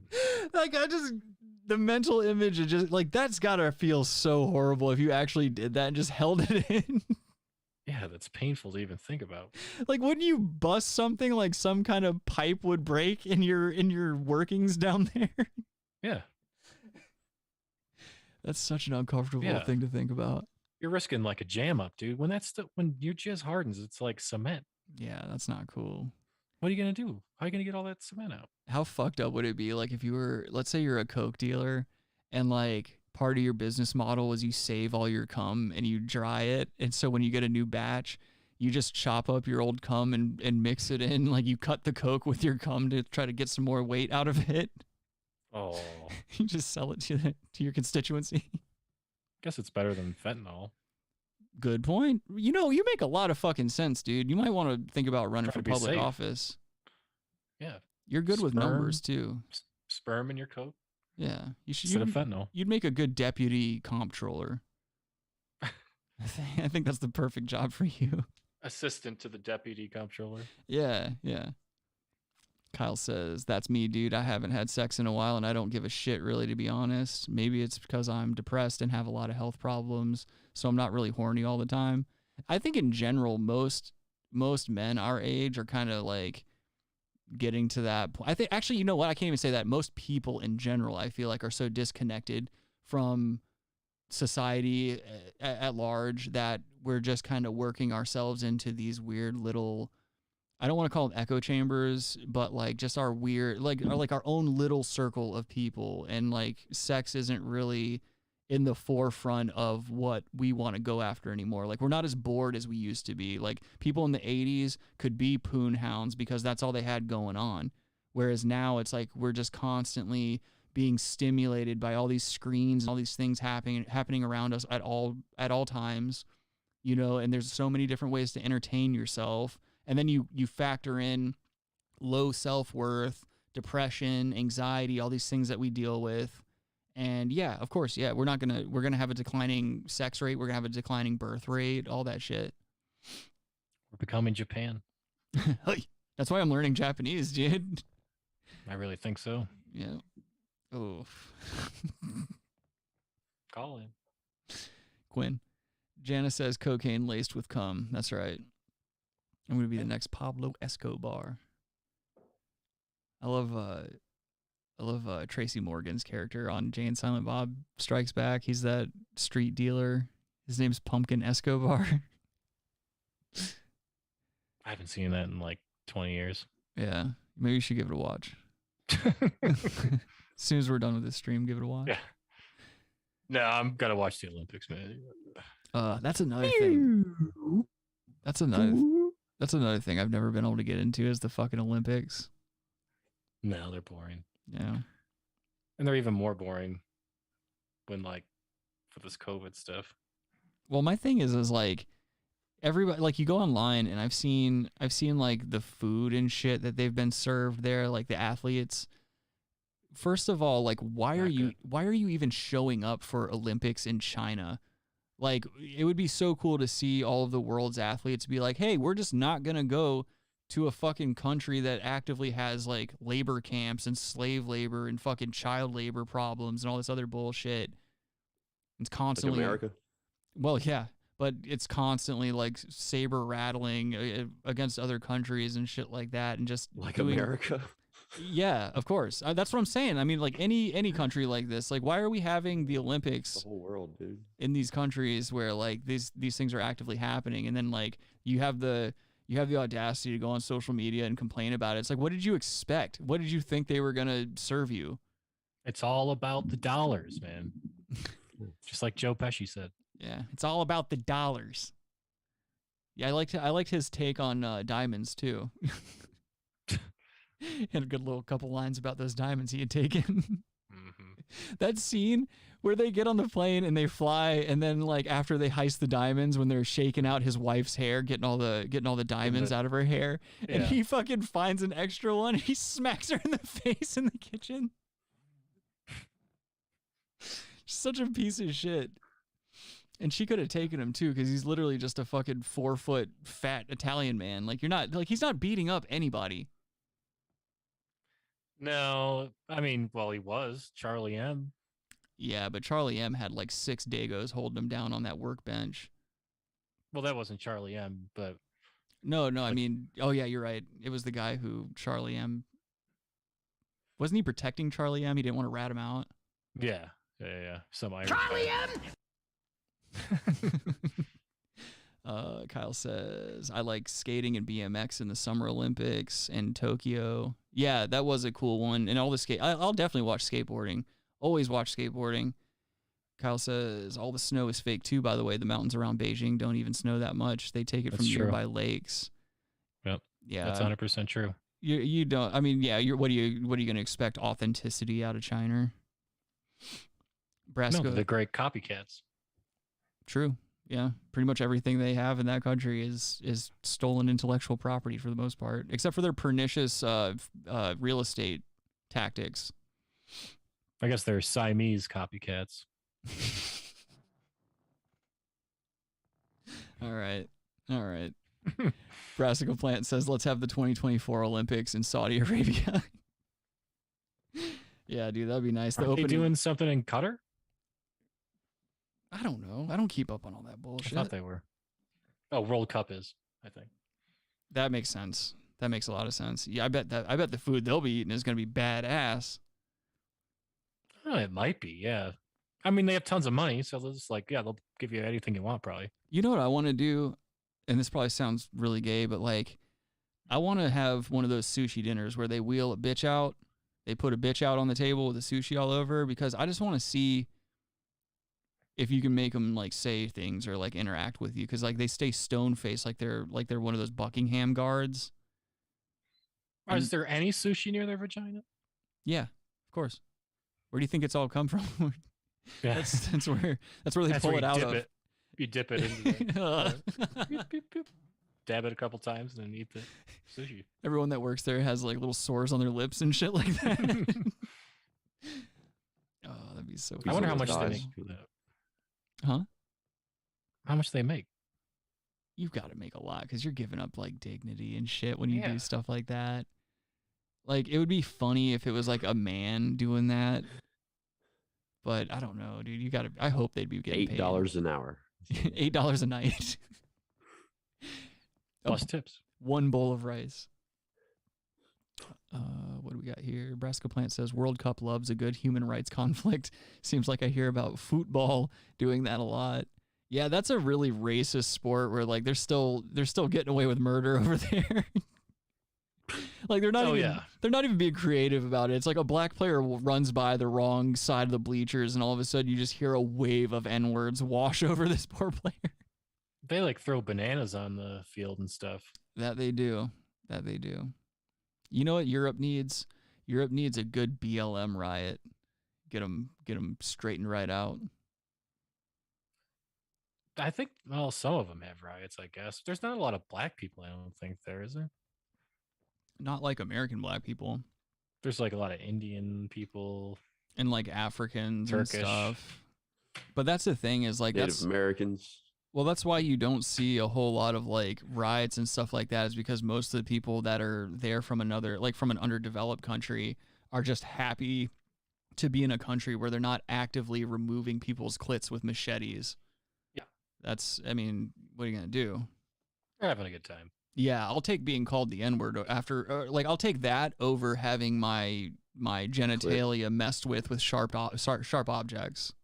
Like, the mental image of just, like, that's gotta feel so horrible if you actually did that and just held it in. Yeah, that's painful to even think about. Like, wouldn't you bust something like some kind of pipe would break in your workings down there? Yeah. That's such an uncomfortable thing to think about. You're risking like a jam up, dude. When your jizz hardens, it's like cement. Yeah, that's not cool. What are you gonna do? How are you gonna get all that cement out? How fucked up would it be, like, if you were, let's say you're a coke dealer, and like part of your business model is you save all your cum and you dry it, and so when you get a new batch, you just chop up your old cum and mix it in, like you cut the coke with your cum to try to get some more weight out of it. Oh. You just sell it to your constituency. Guess it's better than fentanyl. Good point. You know, you make a lot of fucking sense, dude. You might want to think about running for public office. Yeah. You're good with numbers too. Sperm in your coke? Yeah. You should, instead of fentanyl. You'd make a good deputy comptroller. I think that's the perfect job for you. Assistant to the deputy comptroller. Yeah, yeah. Kyle says, that's me, dude. I haven't had sex in a while and I don't give a shit, really, to be honest. Maybe it's because I'm depressed and have a lot of health problems, so I'm not really horny all the time. I think in general, most men our age are kind of like getting to that point. I think, actually, you know what? I can't even say that. Most people in general, I feel like, are so disconnected from society at large that we're just kind of working ourselves into these weird little, I don't want to call them echo chambers, but like just our weird, like our own little circle of people. And like sex isn't really in the forefront of what we want to go after anymore. Like we're not as bored as we used to be. Like people in the 80s could be poon hounds because that's all they had going on. Whereas now it's like we're just constantly being stimulated by all these screens and all these things happening around us at all times, you know, and there's so many different ways to entertain yourself. And then you factor in low self-worth, depression, anxiety, all these things that we deal with. And yeah, of course, yeah, we're going to have a declining sex rate. We're going to have a declining birth rate, all that shit. We're becoming Japan. That's why I'm learning Japanese, dude. I really think so. Yeah. Oof. Call in. Quinn. Janice says cocaine laced with cum. That's right. I'm going to be the next Pablo Escobar. I love Tracy Morgan's character on Jay and Silent Bob Strikes Back. He's that street dealer. His name's Pumpkin Escobar. I haven't seen that in like 20 years. Yeah. Maybe you should give it a watch. As soon as we're done with this stream, give it a watch. Yeah. No, I'm going to watch the Olympics, man. That's another thing. That's another thing I've never been able to get into is the fucking Olympics. No, they're boring. Yeah. And they're even more boring when like for this COVID stuff. Well, my thing is like everybody, like you go online and I've seen like the food and shit that they've been served there, like the athletes. First of all, like why are you even showing up for Olympics in China? Like, it would be so cool to see all of the world's athletes be like, hey, we're just not going to go to a fucking country that actively has, like, labor camps and slave labor and fucking child labor problems and all this other bullshit. It's constantly... Like America? Well, yeah, but it's constantly, like, saber rattling against other countries and shit like that, and just like America. Yeah, of course. That's what I'm saying. I mean, like, any country like this, like, why are we having the Olympics The whole world, dude. in these countries where, like, these things are actively happening, and then, like, you have the audacity to go on social media and complain about it? It's like, what did you expect? What did you think they were gonna serve you? It's all about the dollars, man. Just like Joe Pesci said. Yeah, it's all about the dollars. Yeah, I liked his take on diamonds too. He had a good little couple lines about those diamonds he had taken. That scene where they get on the plane and they fly, and then, like, after they heist the diamonds, when they're shaking out his wife's hair, getting all the diamonds out of her hair, and he fucking finds an extra one, and he smacks her in the face in the kitchen. Such a piece of shit. And she could have taken him too, because he's literally just a fucking 4-foot fat Italian man. Like, he's not beating up anybody. No, I mean, well, he was Charlie M. Yeah, but Charlie M had like 6 Dagos holding him down on that workbench. Well, that wasn't Charlie M, but... No, I mean, oh yeah, you're right. It was the guy who Charlie M... Wasn't he protecting Charlie M? He didn't want to rat him out? Yeah. Some Irish Charlie guy. Kyle says, I like skating and BMX in the Summer Olympics and Tokyo. Yeah, that was a cool one. And all the skate, I'll definitely watch skateboarding. Always watch skateboarding. Kyle says, all the snow is fake too, by the way. The mountains around Beijing don't even snow that much. They take it from nearby lakes. Yep. Yeah. That's 100% true. You don't, I mean, yeah, what are you going to expect? Authenticity out of China? No, they're great copycats. True. Yeah, pretty much everything they have in that country is stolen intellectual property for the most part, except for their pernicious real estate tactics. I guess they're Siamese copycats. All right. Brassica Plant says, let's have the 2024 Olympics in Saudi Arabia. Yeah, dude, that'd be nice. Are they doing something in Qatar? I don't know. I don't keep up on all that bullshit. I thought they were. Oh, World Cup is, I think. That makes sense. That makes a lot of sense. Yeah, I bet the food they'll be eating is going to be badass. Oh, it might be, yeah. I mean, they have tons of money, so they'll just they'll give you anything you want, probably. You know what I want to do? And this probably sounds really gay, but like, I want to have one of those sushi dinners where they wheel a bitch out. They put a bitch out on the table with the sushi all over, because I just want to see if you can make them like say things or like interact with you, because like they stay stone faced like they're one of those Buckingham guards. Is there any sushi near their vagina? Yeah, of course. Where do you think it's all come from? Yeah. That's where they pull it out of. You dip it into the beep, beep, beep. Dab it a couple times and then eat the sushi. Everyone that works there has like little sores on their lips and shit like that. Oh, that'd be so cool. I wonder how much they make. Huh? How much they make? You've got to make a lot, because you're giving up like dignity and shit when you do stuff like that. Like, it would be funny if it was like a man doing that, but I don't know, dude. I hope they'd be getting paid $8 an hour. $8 a night. Plus tips. 1 bowl of rice. What do we got here? Brassica Plant says, World Cup loves a good human rights conflict. Seems like I hear about football doing that a lot. Yeah, that's a really racist sport where like they're still getting away with murder over there. Like they're not even being creative about it. It's like a black player runs by the wrong side of the bleachers, and all of a sudden you just hear a wave of N-words wash over this poor player. They like throw bananas on the field and stuff. That they do. You know what Europe needs? Europe needs a good BLM riot. Get them straightened right out. I think, well, some of them have riots, I guess. There's not a lot of black people, I don't think there, is there? Not like American black people. There's like a lot of Indian people. And like Africans Turkish. and stuff. But that's the thing is like Native Americans. Well, that's why you don't see a whole lot of like riots and stuff like that, is because most of the people that are there from another, like from an underdeveloped country, are just happy to be in a country where they're not actively removing people's clits with machetes. Yeah. I mean, what are you going to do? They're having a good time. Yeah, I'll take being called the N-word after, like, I'll take that over having my genitalia messed with sharp objects.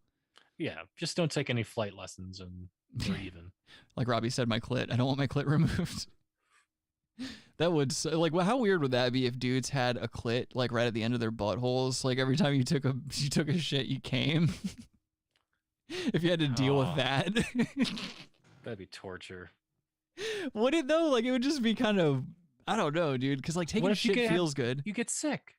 Yeah, just don't take any flight lessons and or even. Like Robbie said, my clit. I don't want my clit removed. That would, like, well, how weird would that be if dudes had a clit like right at the end of their buttholes? Like every time you took a shit, you came. If you had to deal with that, that'd be torture. Would it though? Like it would just be kind of, I don't know, dude. Because like taking a shit feels good. You get sick,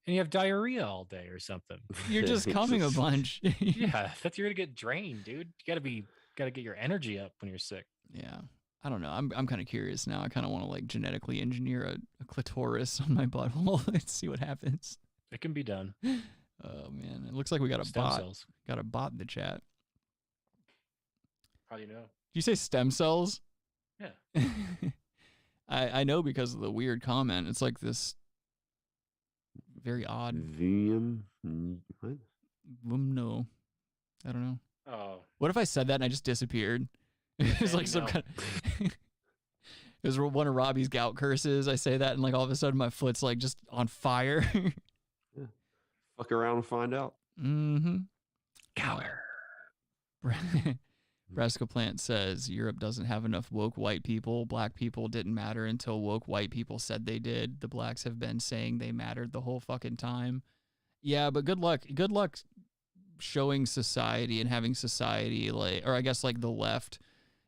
and you have diarrhea all day or something. You're just coming a bunch. Yeah, you're gonna get drained, dude. You gotta get your energy up when you're sick. Yeah. I don't know. I'm kind of curious now. I kind of want to like genetically engineer a clitoris on my butthole and see what happens. It can be done. Oh man, it looks like we got a stem bot. Cells. Got a bot in the chat. How do you know? Did you say stem cells? Yeah. I know because of the weird comment. It's like this very odd. What? No, I don't know. Oh. What if I said that and I just disappeared? It was like some kind of it was one of Robbie's gout curses. I say that and like all of a sudden my foot's like just on fire. Yeah. Fuck around and find out. Mm-hmm. Coward. Brasco Plant says Europe doesn't have enough woke white people. Black people didn't matter until woke white people said they did. The blacks have been saying they mattered the whole fucking time. Yeah, but good luck showing society and having society like, or I guess like the left.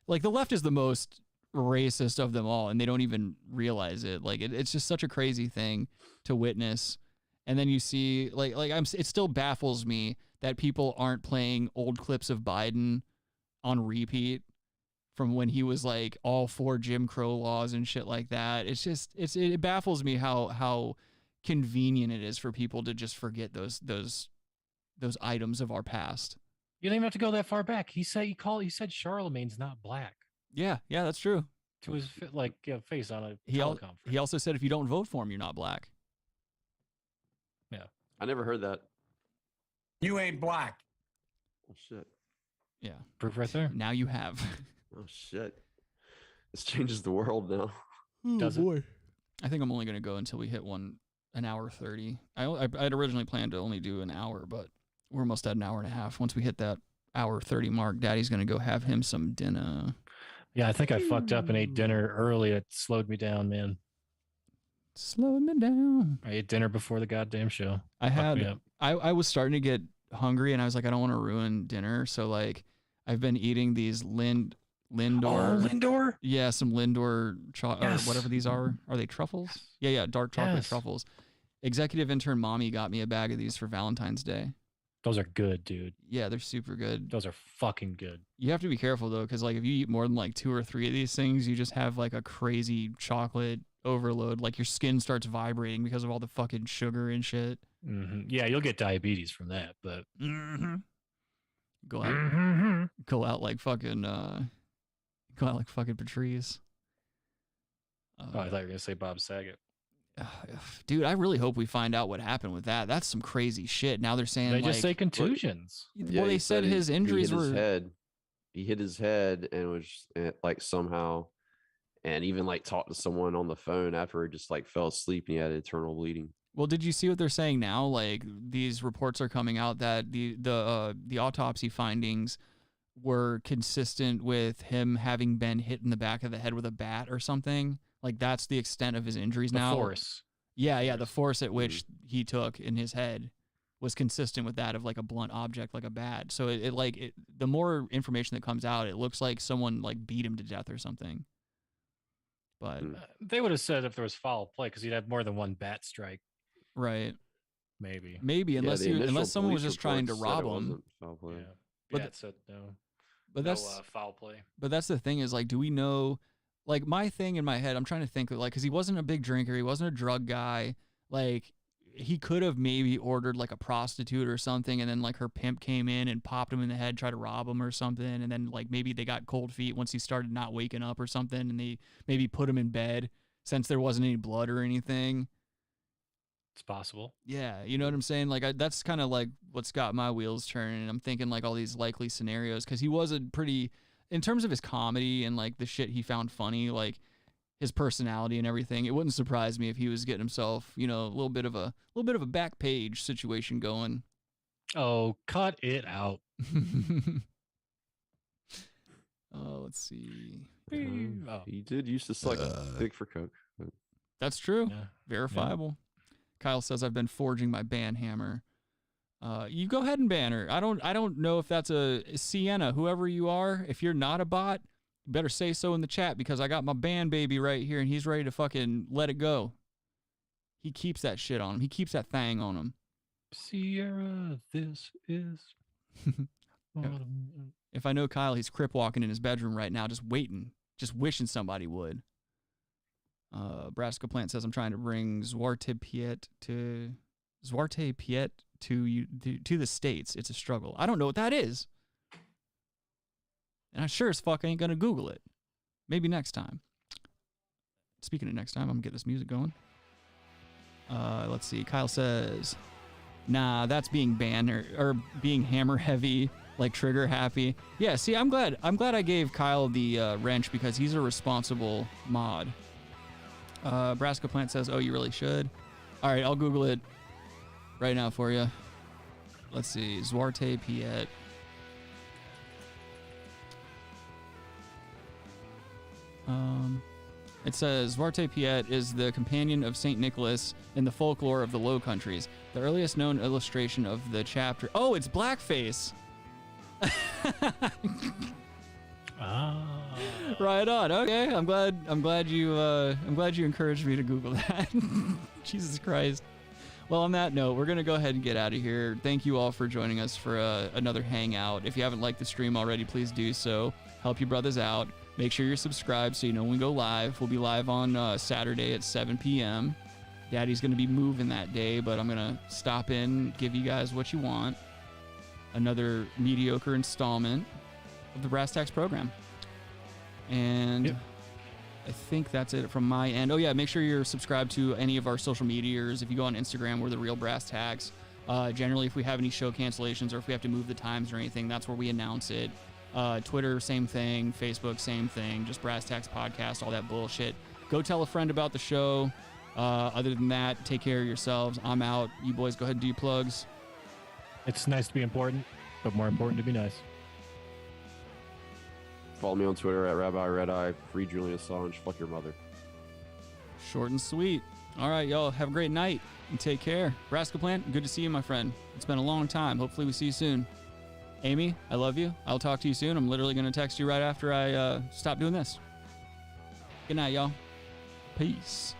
Like the left is the most racist of them all, and they don't even realize it. Like it's just such a crazy thing to witness. And then you see, it still baffles me that people aren't playing old clips of Biden on repeat from when he was like all for Jim Crow laws and shit like that. It's just it baffles me how convenient it is for people to just forget those items of our past. You don't even have to go that far back. He said Charlemagne's not black. Yeah, that's true. To his face on a teleconference. He also said if you don't vote for him, you're not black. Yeah. I never heard that. You ain't black. Oh shit. Yeah. Proof right there. Now you have. Oh shit. This changes the world now. Does it? Boy. I think I'm only gonna go until we hit an hour 30. I'd originally planned to only do an hour, but we're almost at an hour and a half. Once we hit that hour 30 mark, Daddy's gonna go have him some dinner. Yeah, I think I fucked up and ate dinner early. It slowed me down, man. Slowed me down. I ate dinner before the goddamn show. I was starting to get hungry and I was like, I don't want to ruin dinner. So like I've been eating these Lindor. Oh, Lindor? Yeah, some Lindor or whatever these are. Are they truffles? Yeah, dark chocolate truffles. Executive intern mommy got me a bag of these for Valentine's Day. Those are good, dude. Yeah, they're super good. Those are fucking good. You have to be careful though, because like if you eat more than like 2 or 3 of these things, you just have like a crazy chocolate overload. Like your skin starts vibrating because of all the fucking sugar and shit. Mm-hmm. Yeah, you'll get diabetes from that, but go out like fucking Patrice. I thought you were gonna say Bob Saget. Dude, I really hope we find out what happened with that. That's some crazy shit. Now they're saying they just say contusions. Well, they said his injuries were. He hit his head and was like somehow, and even like talked to someone on the phone after he just like fell asleep and he had internal bleeding. Well, did you see what they're saying now? Like these reports are coming out that the autopsy findings were consistent with him having been hit in the back of the head with a bat or something. Like that's the extent of his injuries now. The force. Yeah, the force at which he took in his head was consistent with that of like a blunt object, like a bat. So the more information that comes out, it looks like someone like beat him to death or something. But they would have said if there was foul play because he'd have more than one bat strike. Right. Maybe unless someone was just trying to rob him. Foul play. Yeah. But it said no. But that's foul play. But that's the thing is like, do we know? Like my thing in my head, I'm trying to think like, because he wasn't a big drinker, he wasn't a drug guy. Like, he could have maybe ordered like a prostitute or something, and then like her pimp came in and popped him in the head, tried to rob him or something, and then like maybe they got cold feet once he started not waking up or something, and they maybe put him in bed since there wasn't any blood or anything. It's possible. Yeah, you know what I'm saying? Like that's kind of like what's got my wheels turning. I'm thinking like all these likely scenarios because he was a pretty, in terms of his comedy and like the shit he found funny, like his personality and everything. It wouldn't surprise me if he was getting himself, you know, a little bit of a back page situation going. Oh, cut it out. Oh, let's see. He did used to suck dick for coke. That's true. Yeah. Verifiable. Yeah. Kyle says I've been forging my ban hammer. You go ahead and ban her. I don't know if that's a Sienna, whoever you are. If you're not a bot, you better say so in the chat because I got my ban baby right here and he's ready to fucking let it go. He keeps that shit on him. He keeps that thing on him. Sierra, this is. If I know Kyle, he's crip walking in his bedroom right now, just waiting, just wishing somebody would. Brassica Plant says I'm trying to bring Zwarte Piet to the States. It's a struggle. I don't know what that is. And I sure as fuck ain't gonna Google it. Maybe next time. Speaking of next time, I'm gonna get this music going. Let's see. Kyle says, nah, that's being banner or being hammer heavy, like trigger happy. Yeah, see, I'm glad I gave Kyle the wrench because he's a responsible mod. Brassica Plant says, oh, you really should. All right, I'll Google it right now for you. Let's see. Zwarte Piet. It says Zwarte Piet is the companion of St. Nicholas in the folklore of the Low Countries. The earliest known illustration of the chapter. Oh, it's blackface. Right on. Okay, I'm glad you encouraged me to Google that. Jesus Christ. Well, on that note, we're gonna go ahead and get out of here. Thank you all for joining us for another hangout. If you haven't liked the stream already, please do so. Help your brothers out. Make sure you're subscribed so you know when we go live. We'll be live on Saturday at 7 p.m. Daddy's gonna be moving that day, but I'm gonna stop in, give you guys what you want. Another mediocre installment of the Brass Tacks program. And yep. I think that's it from my end. Oh yeah, make sure you're subscribed to any of our social medias. If you go on Instagram, we're the Real Brass Tacks. Generally, if we have any show cancellations or if we have to move the times or anything, that's where we announce it. Twitter, same thing. Facebook, same thing. Just Brass Tacks Podcast, all that bullshit. Go tell a friend about the show. Other than that, take care of yourselves. I'm out. You boys go ahead and do your plugs. It's nice to be important, but more important to be nice. Follow me on Twitter at Rabbi Red Eye. Free Julian Assange. Fuck your mother. Short and sweet. All right, y'all. Have a great night and take care. Brassica Plant, good to see you, my friend. It's been a long time. Hopefully we see you soon. Amy, I love you. I'll talk to you soon. I'm literally going to text you right after I stop doing this. Good night, y'all. Peace.